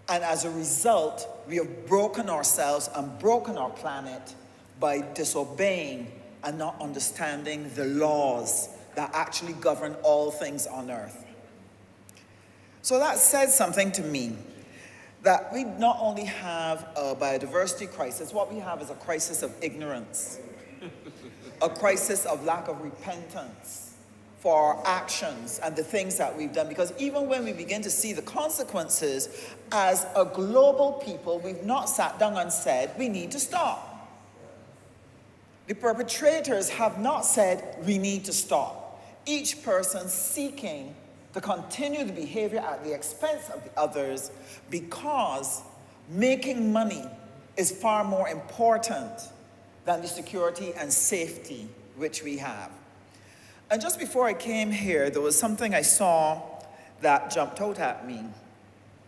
And as a result, we have broken ourselves and broken our planet by disobeying and not understanding the laws that actually govern all things on earth. So that said something to me, that we not only have a biodiversity crisis, what we have is a crisis of ignorance, a crisis of lack of repentance for our actions and the things that we've done. Because even when we begin to see the consequences, as a global people, we've not sat down and said, we need to stop. The perpetrators have not said, we need to stop. Each person seeking to continue the behavior at the expense of the others, because making money is far more important than the security and safety which we have. And just before I came here, there was something I saw that jumped out at me.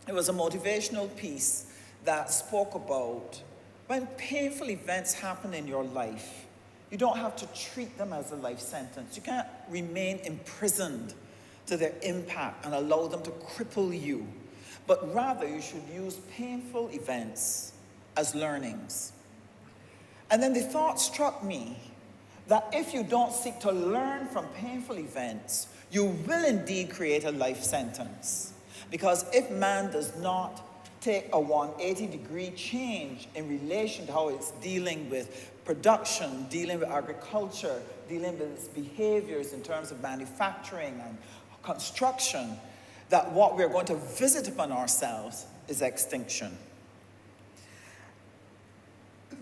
It was a motivational piece that spoke about when painful events happen in your life, you don't have to treat them as a life sentence. You can't remain imprisoned to their impact and allow them to cripple you. But rather, you should use painful events as learnings. And then the thought struck me that if you don't seek to learn from painful events, you will indeed create a life sentence. Because if man does not take a 180-degree change in relation to how it's dealing with production, dealing with agriculture, dealing with its behaviors in terms of manufacturing and construction, that what we're going to visit upon ourselves is extinction.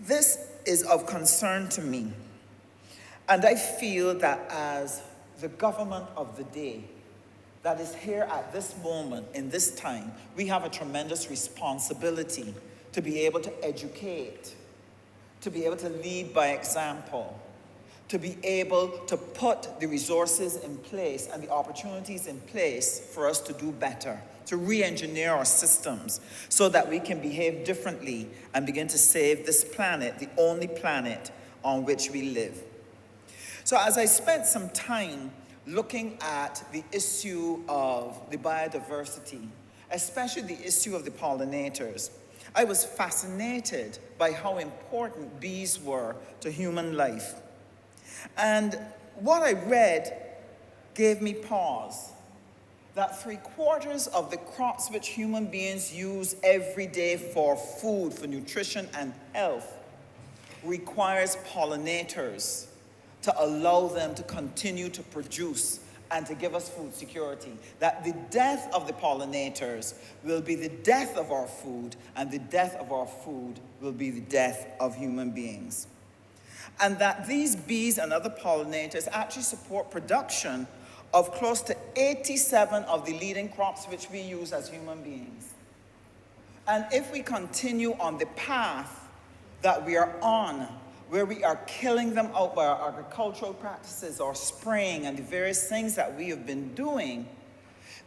This is of concern to me. And I feel that as the government of the day that is here at this moment, in this time, we have a tremendous responsibility to be able to educate, to be able to lead by example, to be able to put the resources in place and the opportunities in place for us to do better, to re-engineer our systems so that we can behave differently and begin to save this planet, the only planet on which we live. So as I spent some time looking at the issue of the biodiversity, especially the issue of the pollinators, I was fascinated by how important bees were to human life. And what I read gave me pause, that 3/4 of the crops which human beings use every day for food, for nutrition and health, requires pollinators to allow them to continue to produce and to give us food security. That the death of the pollinators will be the death of our food, and the death of our food will be the death of human beings. And that these bees and other pollinators actually support production of close to 87 of the leading crops which we use as human beings. And if we continue on the path that we are on, where we are killing them out by our agricultural practices, our spraying, and the various things that we have been doing,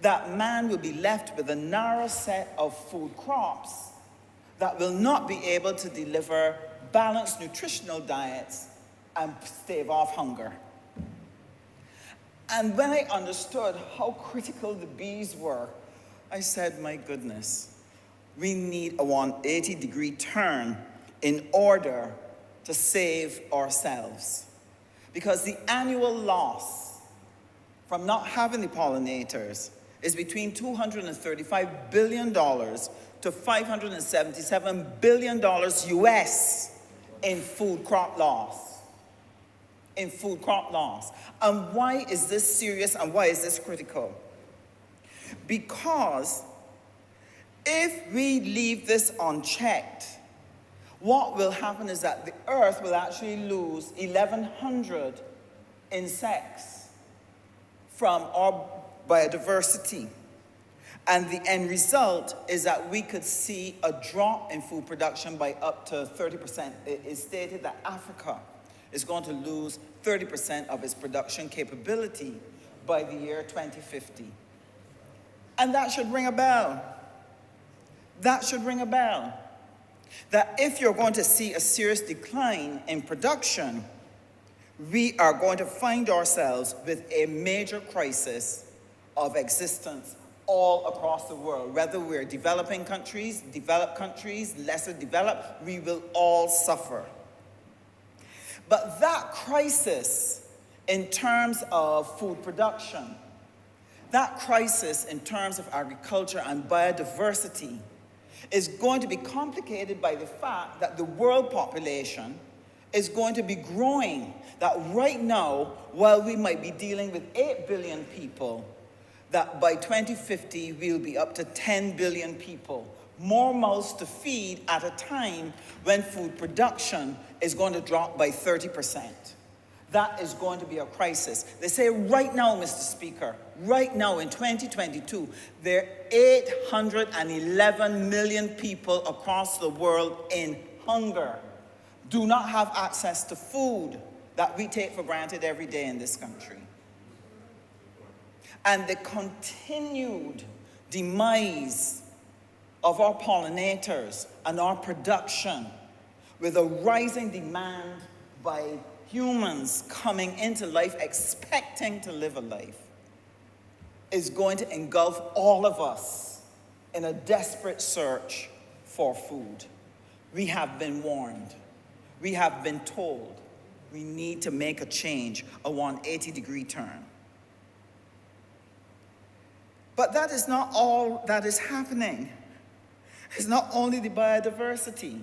that man will be left with a narrow set of food crops that will not be able to deliver balanced nutritional diets and stave off hunger. And when I understood how critical the bees were, I said, my goodness, we need a 180-degree turn in order to save ourselves. Because the annual loss from not having the pollinators is between $235 billion to $577 billion US in food crop loss. And why is this serious and why is this critical? Because if we leave this unchecked, what will happen is that the earth will actually lose 1,100 insects from our biodiversity. And the end result is that we could see a drop in food production by up to 30%. It is stated that Africa is going to lose 30% of its production capability by the year 2050. And that should ring a bell. That should ring a bell. That if you're going to see a serious decline in production, we are going to find ourselves with a major crisis of existence all across the world. Whether we're developing countries, developed countries, lesser developed, we will all suffer. But that crisis in terms of food production, that crisis in terms of agriculture and biodiversity is going to be complicated by the fact that the world population is going to be growing. That right now, while we might be dealing with 8 billion people, that by 2050 we'll be up to 10 billion people. More mouths to feed at a time when food production is going to drop by 30%. That is going to be a crisis. They say right now, Mr. Speaker, right now in 2022, there are 811 million people across the world in hunger, do not have access to food that we take for granted every day in this country. And the continued demise of our pollinators and our production, with a rising demand by humans coming into life expecting to live a life, is going to engulf all of us in a desperate search for food. We have been warned. We have been told we need to make a change, a 180-degree turn. But that is not all that is happening. It's not only the biodiversity.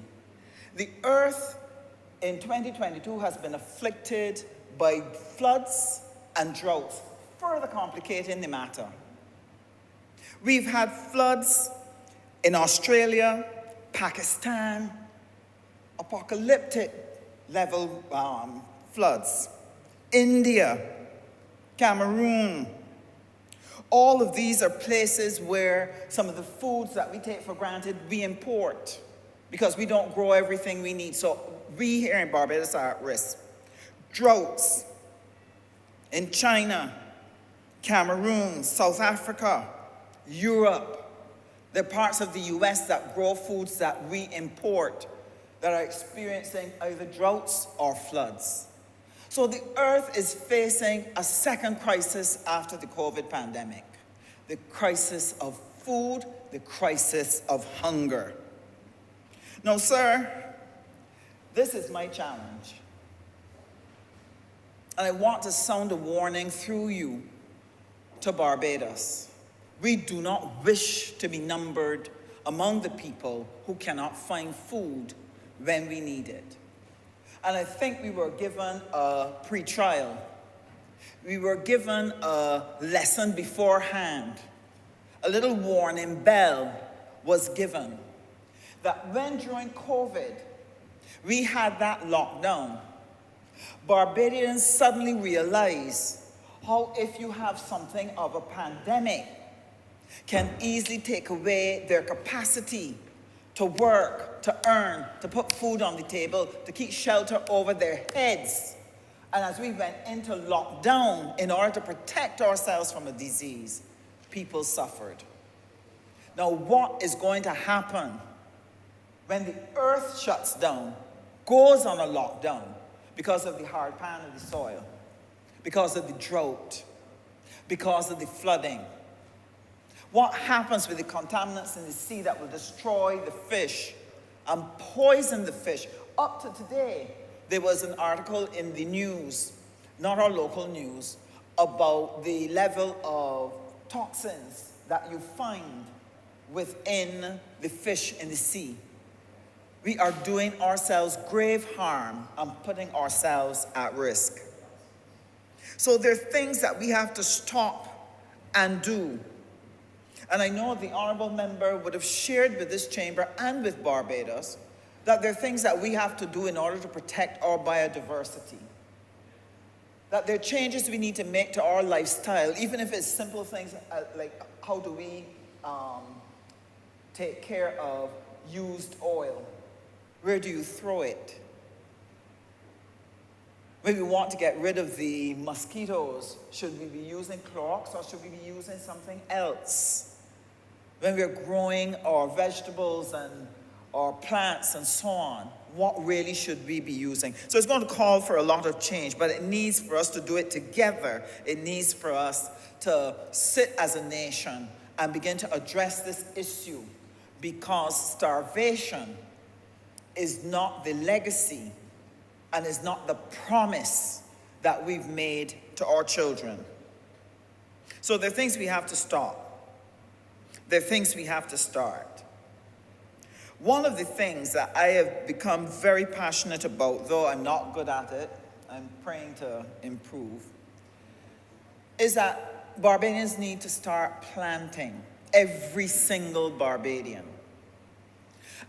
The earth in 2022 has been afflicted by floods and droughts, further complicating the matter. We've had floods in Australia, Pakistan, apocalyptic level floods, India, Cameroon. All of these are places where some of the foods that we take for granted, we import because we don't grow everything we need. So we here in Barbados are at risk. Droughts in China, Cameroon, South Africa, Europe. There are parts of the US that grow foods that we import that are experiencing either droughts or floods. So the earth is facing a second crisis after the COVID pandemic. The crisis of food, the crisis of hunger. Now, sir, this is my challenge. And I want to sound a warning through you to Barbados. We do not wish to be numbered among the people who cannot find food when we need it. And I think we were given a pre-trial. We were given a lesson beforehand. A little warning bell was given that when during COVID we had that lockdown, Barbadians suddenly realized how if you have something of a pandemic can easily take away their capacity to work, to earn, to put food on the table, to keep shelter over their heads. And as we went into lockdown, in order to protect ourselves from a disease, people suffered. Now, what is going to happen when the earth shuts down, goes on a lockdown, because of the hard pan of the soil, because of the drought, because of the flooding? What happens with the contaminants in the sea that will destroy the fish and poison the fish? Up to today, there was an article in the news, not our local news, about the level of toxins that you find within the fish in the sea. We are doing ourselves grave harm and putting ourselves at risk. So there are things that we have to stop and do. And I know the honourable member would have shared with this chamber and with Barbados that there are things that we have to do in order to protect our biodiversity. That there are changes we need to make to our lifestyle, even if it's simple things like how do we take care of used oil? Where do you throw it? When we want to get rid of the mosquitoes, should we be using Clorox or should we be using something else? When we're growing our vegetables and our plants and so on, what really should we be using? So it's going to call for a lot of change, but it needs for us to do it together. It needs for us to sit as a nation and begin to address this issue, because starvation is not the legacy and is not the promise that we've made to our children. So there are things we have to stop. There are things we have to start. One of the things that I have become very passionate about, though I'm not good at it, I'm praying to improve, is that Barbadians need to start planting. Every single Barbadian.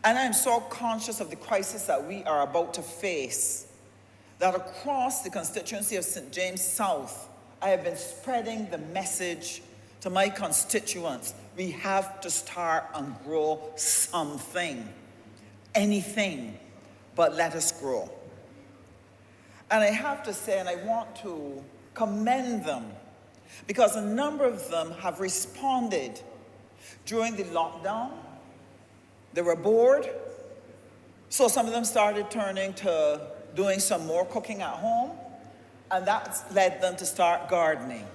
And I'm so conscious of the crisis that we are about to face that across the constituency of St. James South, I have been spreading the message to my constituents. We have to start and grow something, anything, but let us grow. And I have to say, and I want to commend them, because a number of them have responded during the lockdown. They were bored, so some of them started turning to doing some more cooking at home, and that led them to start gardening.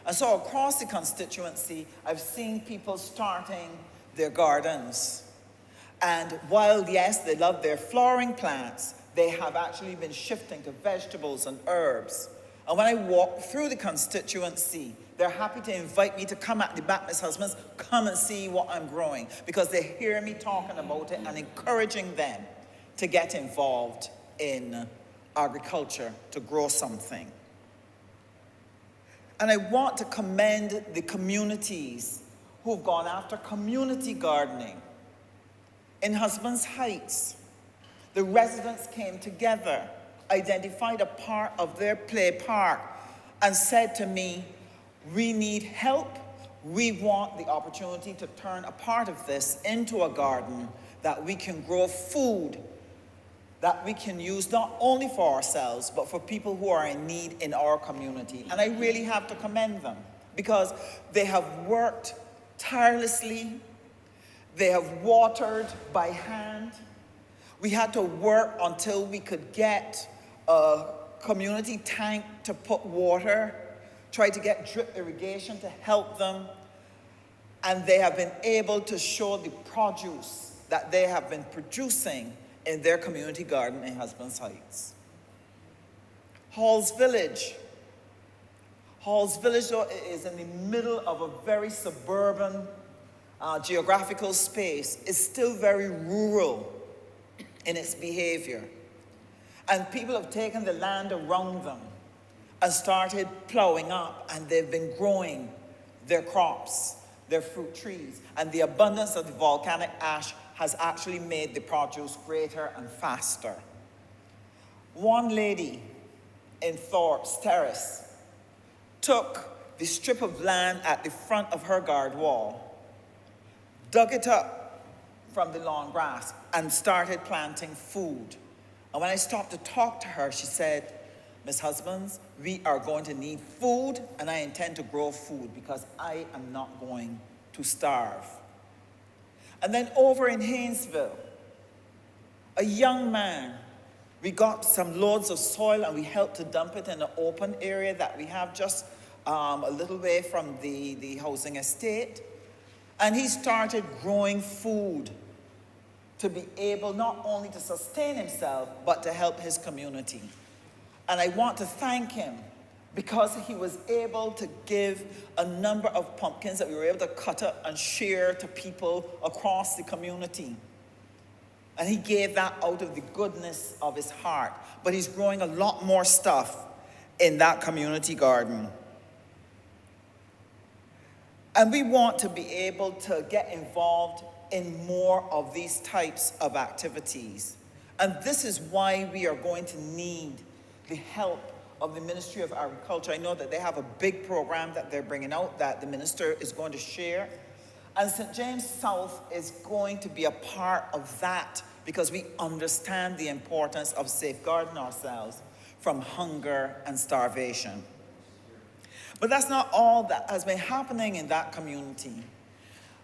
And so across the constituency, I've seen people starting their gardens. And while, yes, they love their flowering plants, they have actually been shifting to vegetables and herbs. And when I walk through the constituency, they're happy to invite me to come at the back, Miss Husbands, come and see what I'm growing, because they hear me talking about it and encouraging them to get involved in agriculture, to grow something. And I want to commend the communities who've gone after community gardening. In Husbands Heights, the residents came together, identified a part of their play park, and said to me, we need help. We want the opportunity to turn a part of this into a garden that we can grow food that we can use not only for ourselves, but for people who are in need in our community. And I really have to commend them, because they have worked tirelessly. They have watered by hand. We had to work until we could get a community tank to put water, try to get drip irrigation to help them. And they have been able to show the produce that they have been producing in their community garden in Husbands Heights. Hall's Village. Hall's Village, though, is in the middle of a very suburban geographical space. It's still very rural in its behavior. And people have taken the land around them and started plowing up, and they've been growing their crops, their fruit trees. And the abundance of the volcanic ash has actually made the produce greater and faster. One lady in Thorpe's Terrace took the strip of land at the front of her guard wall, dug it up from the lawn grass, and started planting food. And when I stopped to talk to her, she said, Miss Husbands, we are going to need food, and I intend to grow food because I am not going to starve. And then over in Haynesville, a young man, we got some loads of soil and we helped to dump it in an open area that we have just a little way from the housing estate. And he started growing food to be able not only to sustain himself, but to help his community. And I want to thank him because he was able to give a number of pumpkins that we were able to cut up and share to people across the community. And he gave that out of the goodness of his heart. But he's growing a lot more stuff in that community garden. And we want to be able to get involved in more of these types of activities. And this is why we are going to need the help of the Ministry of Agriculture. I know that they have a big program that they're bringing out that the minister is going to share. And St. James South is going to be a part of that because we understand the importance of safeguarding ourselves from hunger and starvation. But that's not all that has been happening in that community.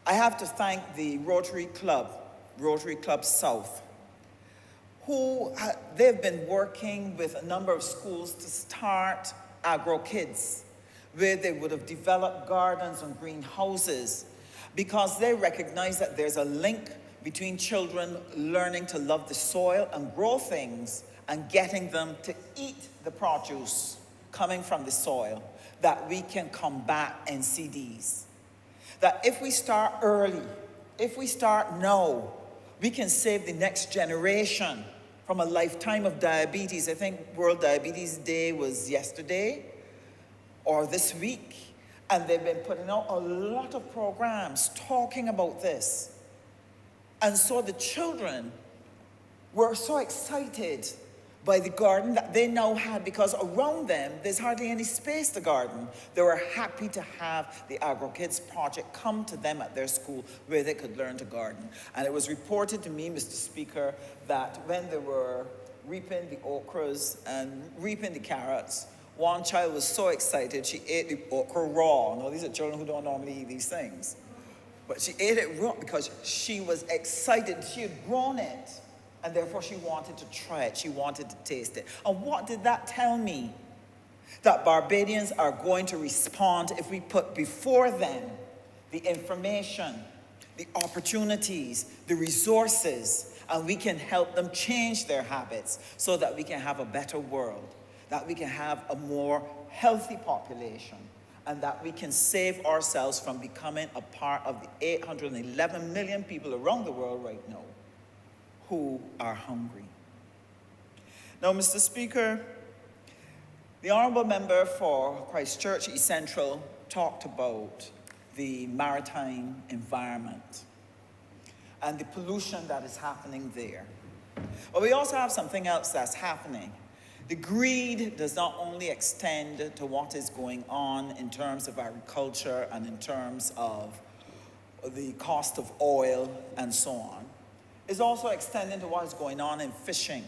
I have to thank the Rotary Club South, who they've been working with a number of schools to start Agro Kids, where they would have developed gardens and greenhouses, because they recognize that there's a link between children learning to love the soil and grow things and getting them to eat the produce coming from the soil, that we can combat NCDs. That if we start early, if we start now, we can save the next generation from a lifetime of diabetes. I think World Diabetes Day was yesterday or this week, and they've been putting out a lot of programs talking about this. And so the children were so excited by the garden that they now had, because around them, there's hardly any space to garden. They were happy to have the Agro Kids project come to them at their school where they could learn to garden. And it was reported to me, Mr. Speaker, that when they were reaping the okras and reaping the carrots, one child was so excited she ate the okra raw. Now, these are children who don't normally eat these things. But she ate it raw because she was excited. She had grown it. And therefore, she wanted to try it. She wanted to taste it. And what did that tell me? That Barbadians are going to respond if we put before them the information, the opportunities, the resources, and we can help them change their habits so that we can have a better world, that we can have a more healthy population, and that we can save ourselves from becoming a part of the 811 million people around the world right now who are hungry. Now, Mr. Speaker, the Honourable Member for Christchurch East Central talked about the maritime environment and the pollution that is happening there. But we also have something else that's happening. The greed does not only extend to what is going on in terms of agriculture and in terms of the cost of oil and so on. Is also extending to what is going on in fishing.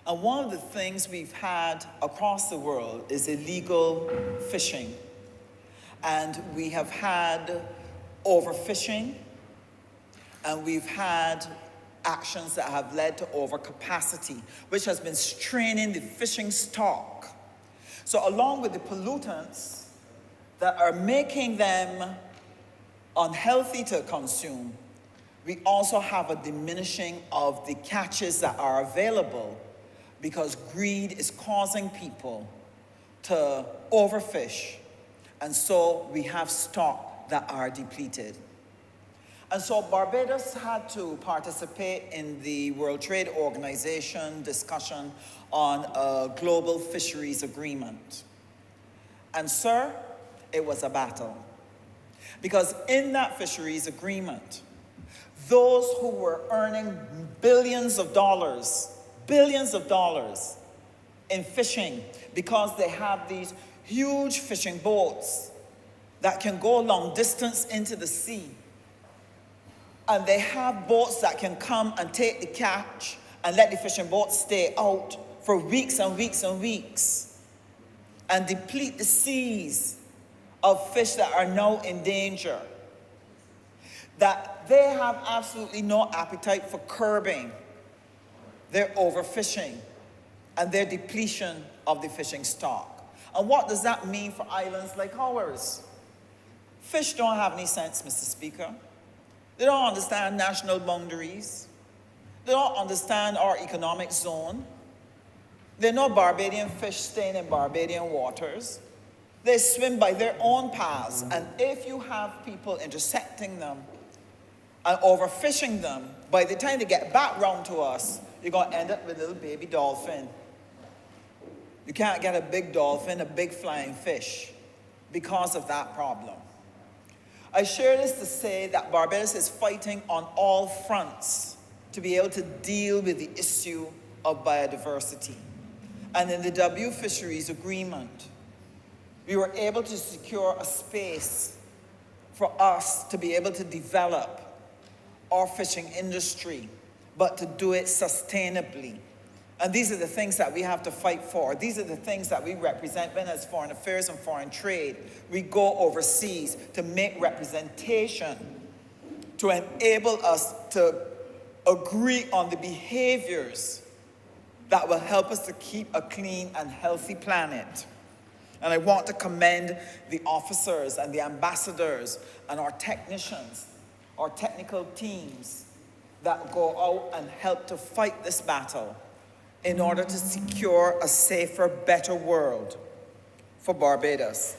And one of the things we've had across the world is illegal fishing. And we have had overfishing, and we've had actions that have led to overcapacity, which has been straining the fishing stock. So along with the pollutants that are making them unhealthy to consume, we also have a diminishing of the catches that are available because greed is causing people to overfish. And so we have stock that are depleted. And so Barbados had to participate in the World Trade Organization discussion on a global fisheries agreement. And sir, it was a battle. Because in that fisheries agreement, those who were earning billions of dollars in fishing, because they have these huge fishing boats that can go long distance into the sea. And they have boats that can come and take the catch and let the fishing boats stay out for weeks and weeks and weeks and deplete the seas of fish that are now in danger. That they have absolutely no appetite for curbing their overfishing and their depletion of the fishing stock. And what does that mean for islands like ours? Fish don't have any sense, Mr. Speaker. They don't understand national boundaries. They don't understand our economic zone. There are no Barbadian fish staying in Barbadian waters. They swim by their own paths. And if you have people intersecting them and overfishing them, by the time they get back round to us, you're going to end up with a little baby dolphin. You can't get a big dolphin, a big flying fish, because of that problem. I share this to say that Barbados is fighting on all fronts to be able to deal with the issue of biodiversity. And in the W Fisheries Agreement, we were able to secure a space for us to be able to develop our fishing industry, but to do it sustainably. And these are the things that we have to fight for. These are the things that we represent when, as Foreign Affairs and Foreign Trade, we go overseas to make representation, to enable us to agree on the behaviors that will help us to keep a clean and healthy planet. And I want to commend the officers and the ambassadors and our technicians, our technical teams that go out and help to fight this battle in order to secure a safer, better world for Barbados.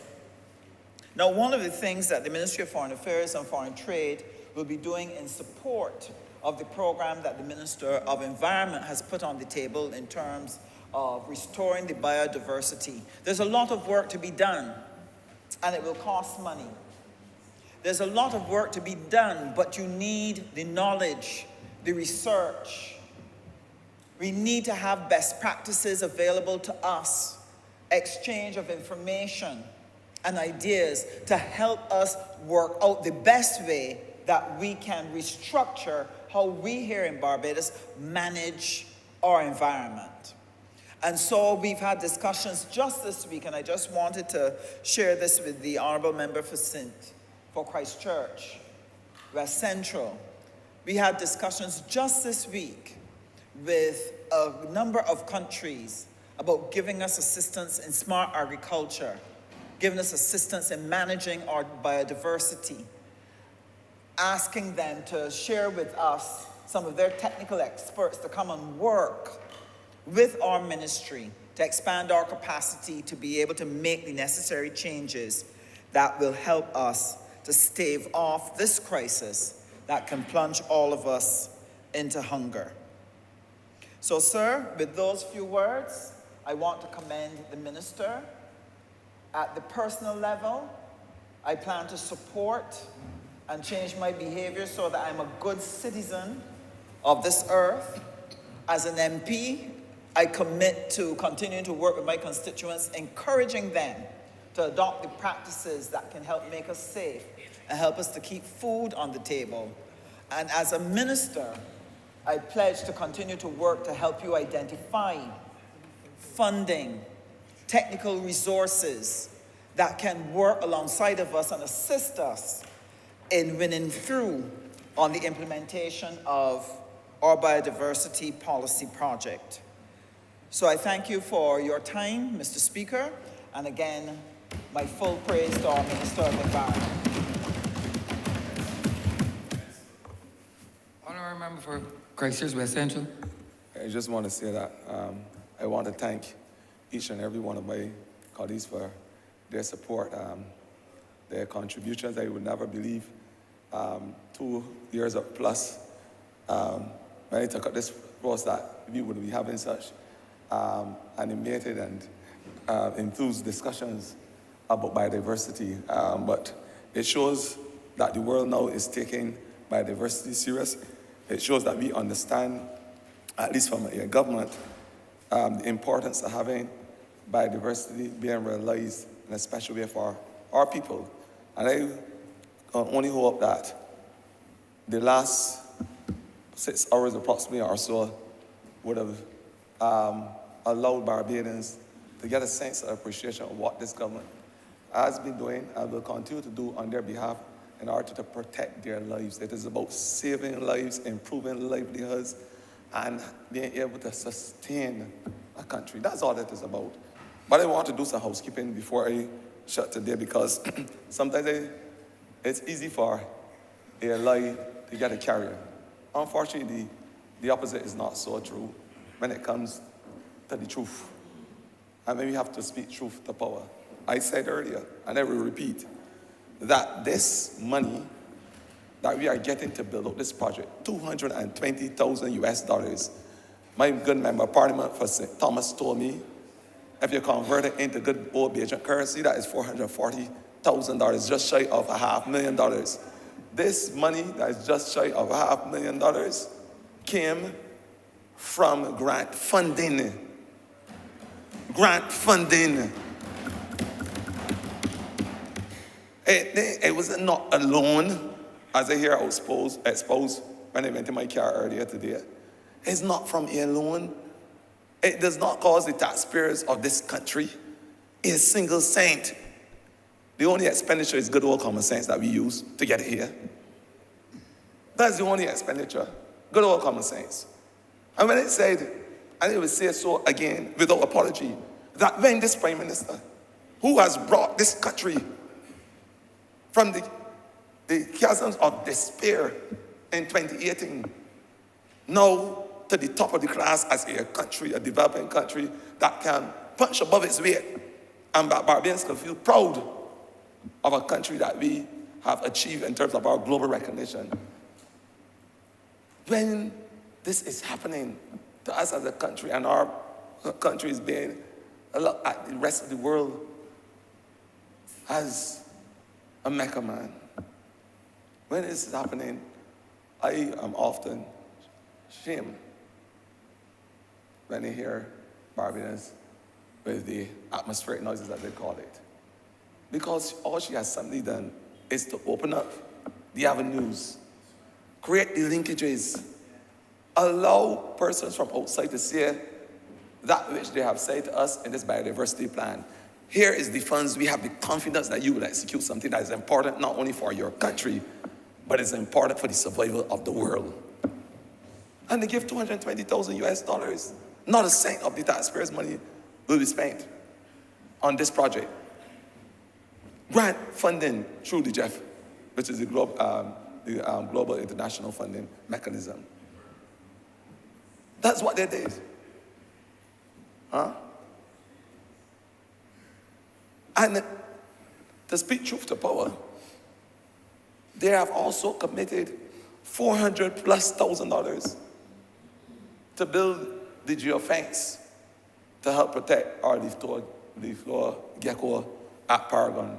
Now, one of the things that the Ministry of Foreign Affairs and Foreign Trade will be doing in support of the program that the Minister of Environment has put on the table in terms of restoring the biodiversity. There's a lot of work to be done, and it will cost money. There's a lot of work to be done, but you need the knowledge, the research. We need to have best practices available to us, exchange of information and ideas to help us work out the best way that we can restructure how we here in Barbados manage our environment. And so we've had discussions just this week, and I just wanted to share this with the Honourable Member for Christchurch, West Central. We had discussions just this week with a number of countries about giving us assistance in smart agriculture, giving us assistance in managing our biodiversity, asking them to share with us some of their technical experts to come and work with our ministry to expand our capacity to be able to make the necessary changes that will help us to stave off this crisis that can plunge all of us into hunger. So, sir, with those few words, I want to commend the minister. At the personal level, I plan to support and change my behavior so that I'm a good citizen of this earth. As an MP, I commit to continuing to work with my constituents, encouraging them to adopt the practices that can help make us safe and help us to keep food on the table. And as a minister, I pledge to continue to work to help you identify funding, technical resources that can work alongside of us and assist us in winning through on the implementation of our biodiversity policy project. So I thank you for your time, Mr. Speaker, and again, my full praise to our Minister of Environment. Honourable Member for Christchurch, West Central. I just want to say that I want to thank each and every one of my colleagues for their support, their contributions. I would never believe 2 years or plus when I took up this course that we would be having such animated and enthused discussions about biodiversity. But it shows that the world now is taking biodiversity serious. It shows that we understand, at least from a government, the importance of having biodiversity being realized in a special way for our people. And I only hope that the last 6 hours approximately or so would have allowed Barbadians to get a sense of appreciation of what this government has been doing and will continue to do on their behalf in order to protect their lives. It is about saving lives, improving livelihoods, and being able to sustain a country. That's all it is about. But I want to do some housekeeping before I shut today, because sometimes it's easy for a lie to get a carrier. Unfortunately, the opposite is not so true when it comes to the truth. And then we have to speak truth to power. I said earlier, and I will repeat, that this money that we are getting to build up this project, $220,000 US. My good member of Parliament for St. Thomas told me, if you convert it into good old Bajan currency, that is $440 $400,000, just shy of $500,000. This money that is just shy of $500,000 came from grant funding. Grant funding. It was not a loan, as I hear exposed when I went in my car earlier today. It's not from a loan. It does not cost the taxpayers of this country a single cent. The only expenditure is good old common sense that we use to get it here. That's the only expenditure, good old common sense. And when it said, and it will say so again without apology, that when this Prime Minister, who has brought this country from the chasms of despair in 2018, now to the top of the class as a country, a developing country that can punch above its weight, and that Barbadians can feel proud of a country that we have achieved in terms of our global recognition. When this is happening to us as a country, and our country is being looked at the rest of the world as a Mecca man, when this is happening, I am often shamed when I hear Barbadians with the atmospheric noises that they call it. Because all she has suddenly done is to open up the avenues, create the linkages, allow persons from outside to say that which they have said to us in this biodiversity plan. Here is the funds. We have the confidence that you will execute something that is important not only for your country, but it's important for the survival of the world. And they give $220,000. Not a cent of the taxpayers' money will be spent on this project. Grant funding through the GEF, which is the Global International Funding Mechanism. That's what they did. Huh? And to speak truth to power, they have also committed $400,000+ to build the geofence to help protect our leaf blower gecko at Paragon.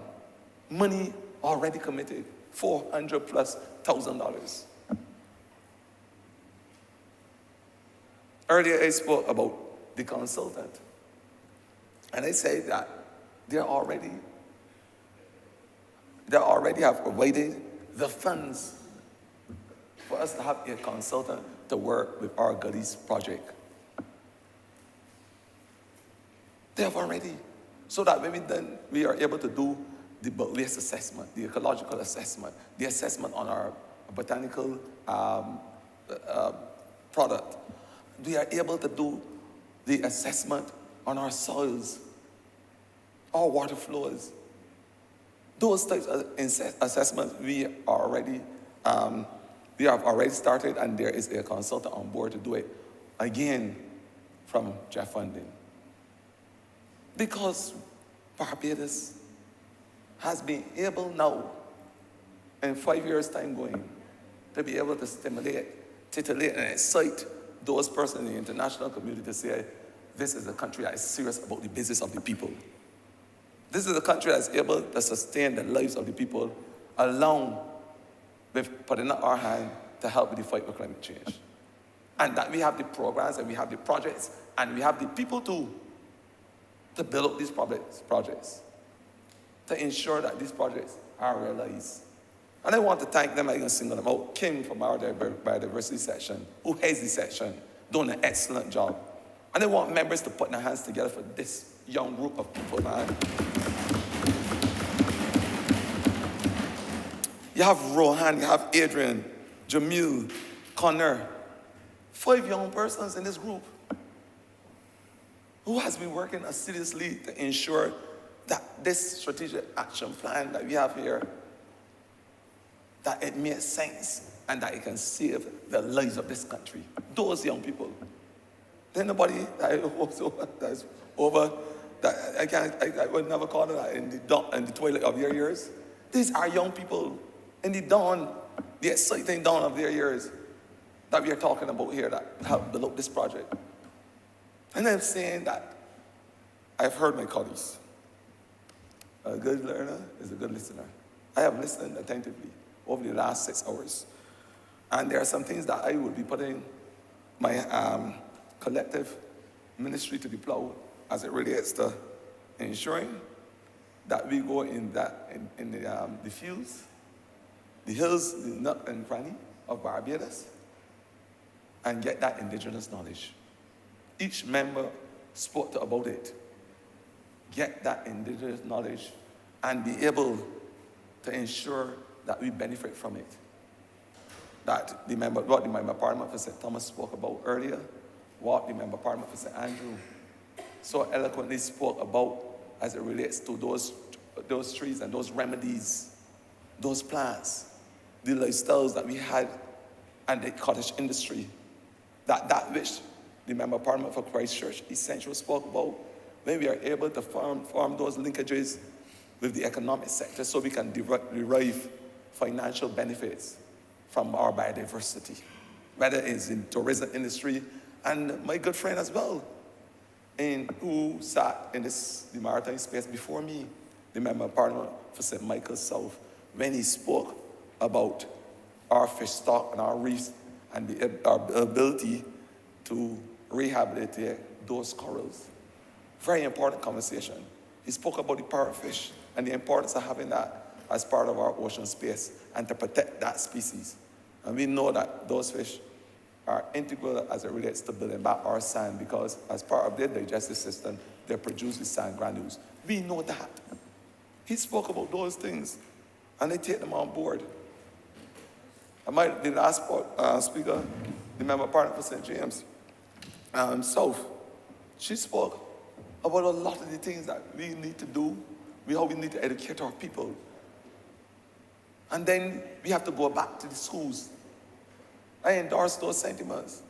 Money already committed, $400,000+. Earlier I spoke about the consultant, and I said that they already have provided the funds for us to have a consultant to work with our Gullies project. They have already, so that when we are able to do the waste assessment, the ecological assessment, the assessment on our botanical product. We are able to do the assessment on our soils, our water flows. Those types of assessments we have already started, and there is a consultant on board to do it again from GEF funding. Because Barbados has been able now, in 5 years' time going, to be able to stimulate, titillate, and excite those persons in the international community to say, this is a country that is serious about the business of the people. This is a country that is able to sustain the lives of the people along with putting up our hand to help with the fight with climate change. And that we have the programs, and we have the projects, and we have the people to build up these projects, to ensure that these projects are realized. And I want to thank them. I'm going to single them out. Kim from our biodiversity section, who heads the section, doing an excellent job. And I want members to put their hands together for this young group of people, man. You have Rohan, you have Adrian, Jamil, Connor, 5 young persons in this group who has been working assiduously to ensure that this strategic action plan that we have here, that it makes sense and that it can save the lives of this country. Those young people. Then nobody that is over, that I would never call it that in the twilight of their years. These are young people in the dawn, the exciting dawn of their years that we are talking about here that help build up this project. And I'm saying that I've heard my colleagues. A good learner is a good listener. I have listened attentively over the last 6 hours. And there are some things that I will be putting my collective ministry to the plow as it relates to ensuring that we go in the fields, the hills, the nook and cranny of Barbados, and get that indigenous knowledge. Each member spoke about it. Get that indigenous knowledge and be able to ensure that we benefit from it. That what the member parliament for St. Thomas spoke about earlier, what the member parliament for St. Andrew so eloquently spoke about as it relates to those trees and those remedies, those plants, the lifestyles that we had and the cottage industry, that which the member parliament for Christchurch Essential spoke about, when we are able to form those linkages with the economic sector so we can derive financial benefits from our biodiversity, whether it's in tourism industry, and my good friend as well, who sat in the maritime space before me, the member of parliament for St. Michael's South, when he spoke about our fish stock and our reefs and our ability to rehabilitate those corals. Very important conversation. He spoke about the parrotfish and the importance of having that as part of our ocean space and to protect that species. And we know that those fish are integral as it relates to building back our sand because as part of their digestive system, they produce the sand granules. We know that. He spoke about those things and they take them on board. The last speaker, the member partner for St. James South, she spoke about a lot of the things that we need to do, how we need to educate our people. And then we have to go back to the schools. I endorse those sentiments.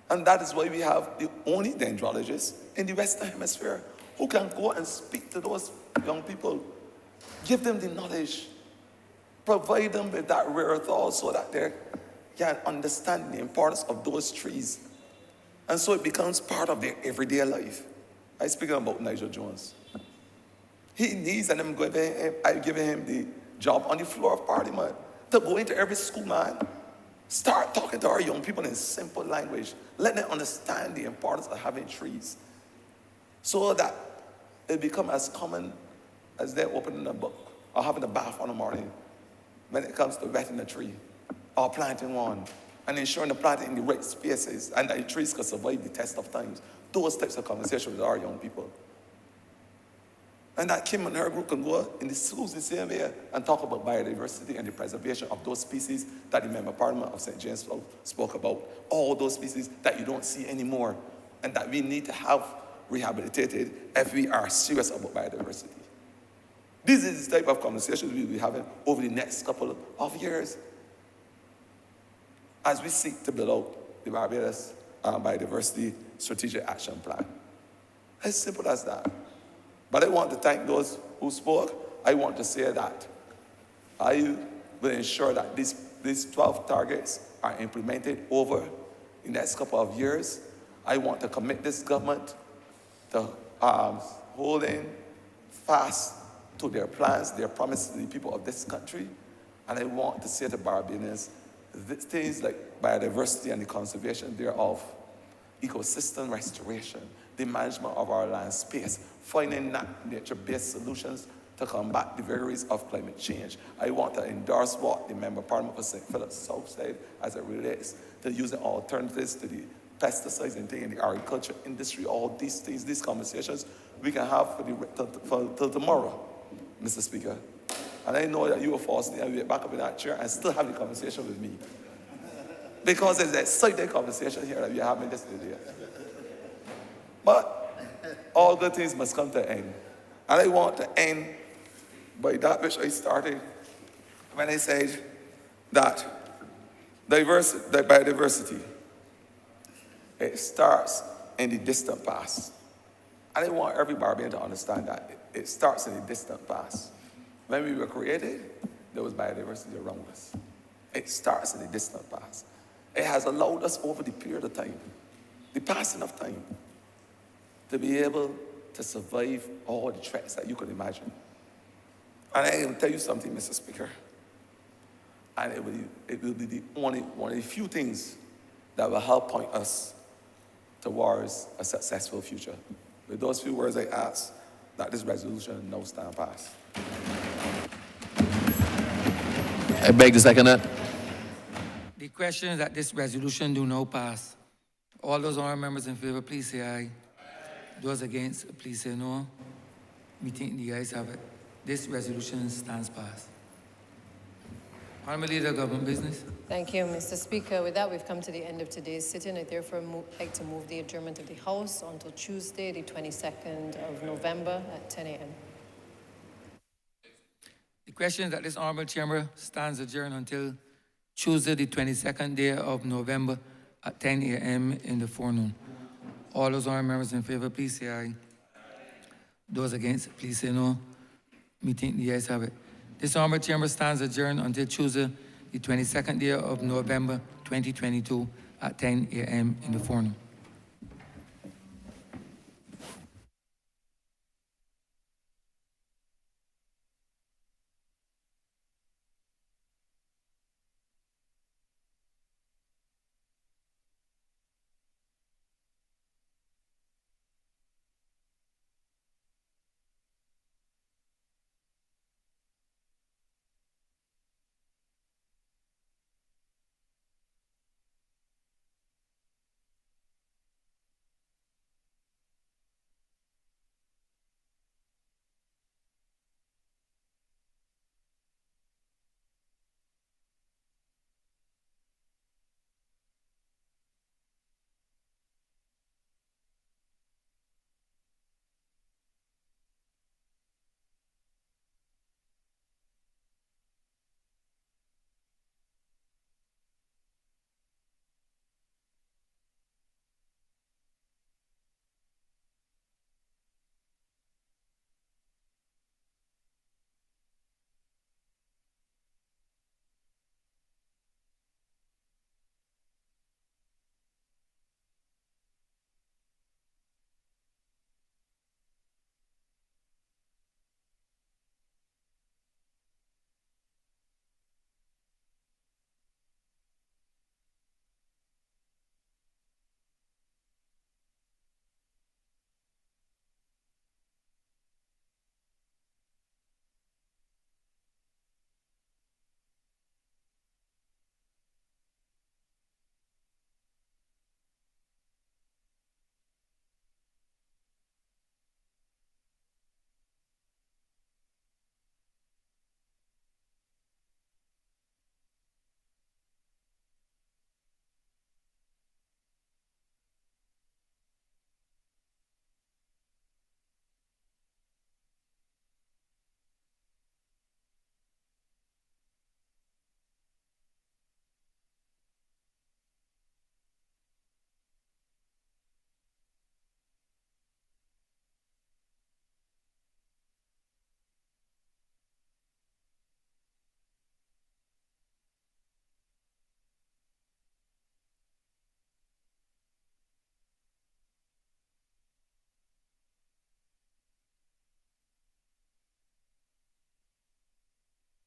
And that is why we have the only dendrologists in the Western Hemisphere who can go and speak to those young people, give them the knowledge, provide them with that wherewithal so that they can understand the importance of those trees. And so it becomes part of their everyday life. I'm speaking about Nigel Jones. He needs, and I'm giving him the job on the floor of Parliament to go into every school, man. Start talking to our young people in simple language. Let them understand the importance of having trees so that it becomes as common as they're opening a book or having a bath on the morning when it comes to wetting a tree or planting one and ensuring the planting in the right spaces and that the trees can survive the test of times. Those types of conversations with our young people. And that Kim and her group can go in the schools the same way and talk about biodiversity and the preservation of those species that the member parliament of St. James spoke about. All those species that you don't see anymore and that we need to have rehabilitated if we are serious about biodiversity. This is the type of conversations we'll be having over the next couple of years as we seek to build out the Barbados Biodiversity Strategic Action Plan. As simple as that. But I want to thank those who spoke. I want to say that I will ensure that these 12 targets are implemented over the next couple of years. I want to commit this government to holding fast to their plans, their promises to the people of this country. And I want to say to Barbadians, things like biodiversity and the conservation thereof, ecosystem restoration, the management of our land space, finding nature-based solutions to combat the vagaries of climate change. I want to endorse what the member parliament for St. Philip's South said as it relates to using alternatives to the pesticides and things in the agriculture industry. All these things, these conversations we can have till tomorrow, Mr. Speaker. And I know that you will force me and back up in that chair and still have the conversation with me. Because it's an exciting conversation here that we're having this day. But all good things must come to an end. And I want to end by that which I started when I said that biodiversity, it starts in the distant past. And I want every Barbadian to understand that. It starts in the distant past. When we were created, there was biodiversity around us. It starts in the distant past. It has allowed us over the period of time, the passing of time, to be able to survive all the threats that you could imagine. And I will tell you something, Mr. Speaker, and it will be the only one of the few things that will help point us towards a successful future. With those few words, I ask that this resolution now stand passed. I beg to second that. The question is that this resolution do now pass. All those honourable members in favour, please say aye. Those against, please say no. Meeting the ayes have it. This resolution stands passed. Honourable Leader of Government Business. Thank you, Mr. Speaker. With that, we've come to the end of today's sitting. I therefore like to move the adjournment of the House until Tuesday, the 22nd of November at 10 a.m. The question is that this honourable chamber stands adjourned until Tuesday, the 22nd day of November at 10 a.m. in the forenoon. All those honourable members in favour, please say aye. Those against, please say no. Meeting the ayes have it. This honourable chamber stands adjourned until Tuesday, the 22nd day of November 2022 at 10 a.m. in the forenoon.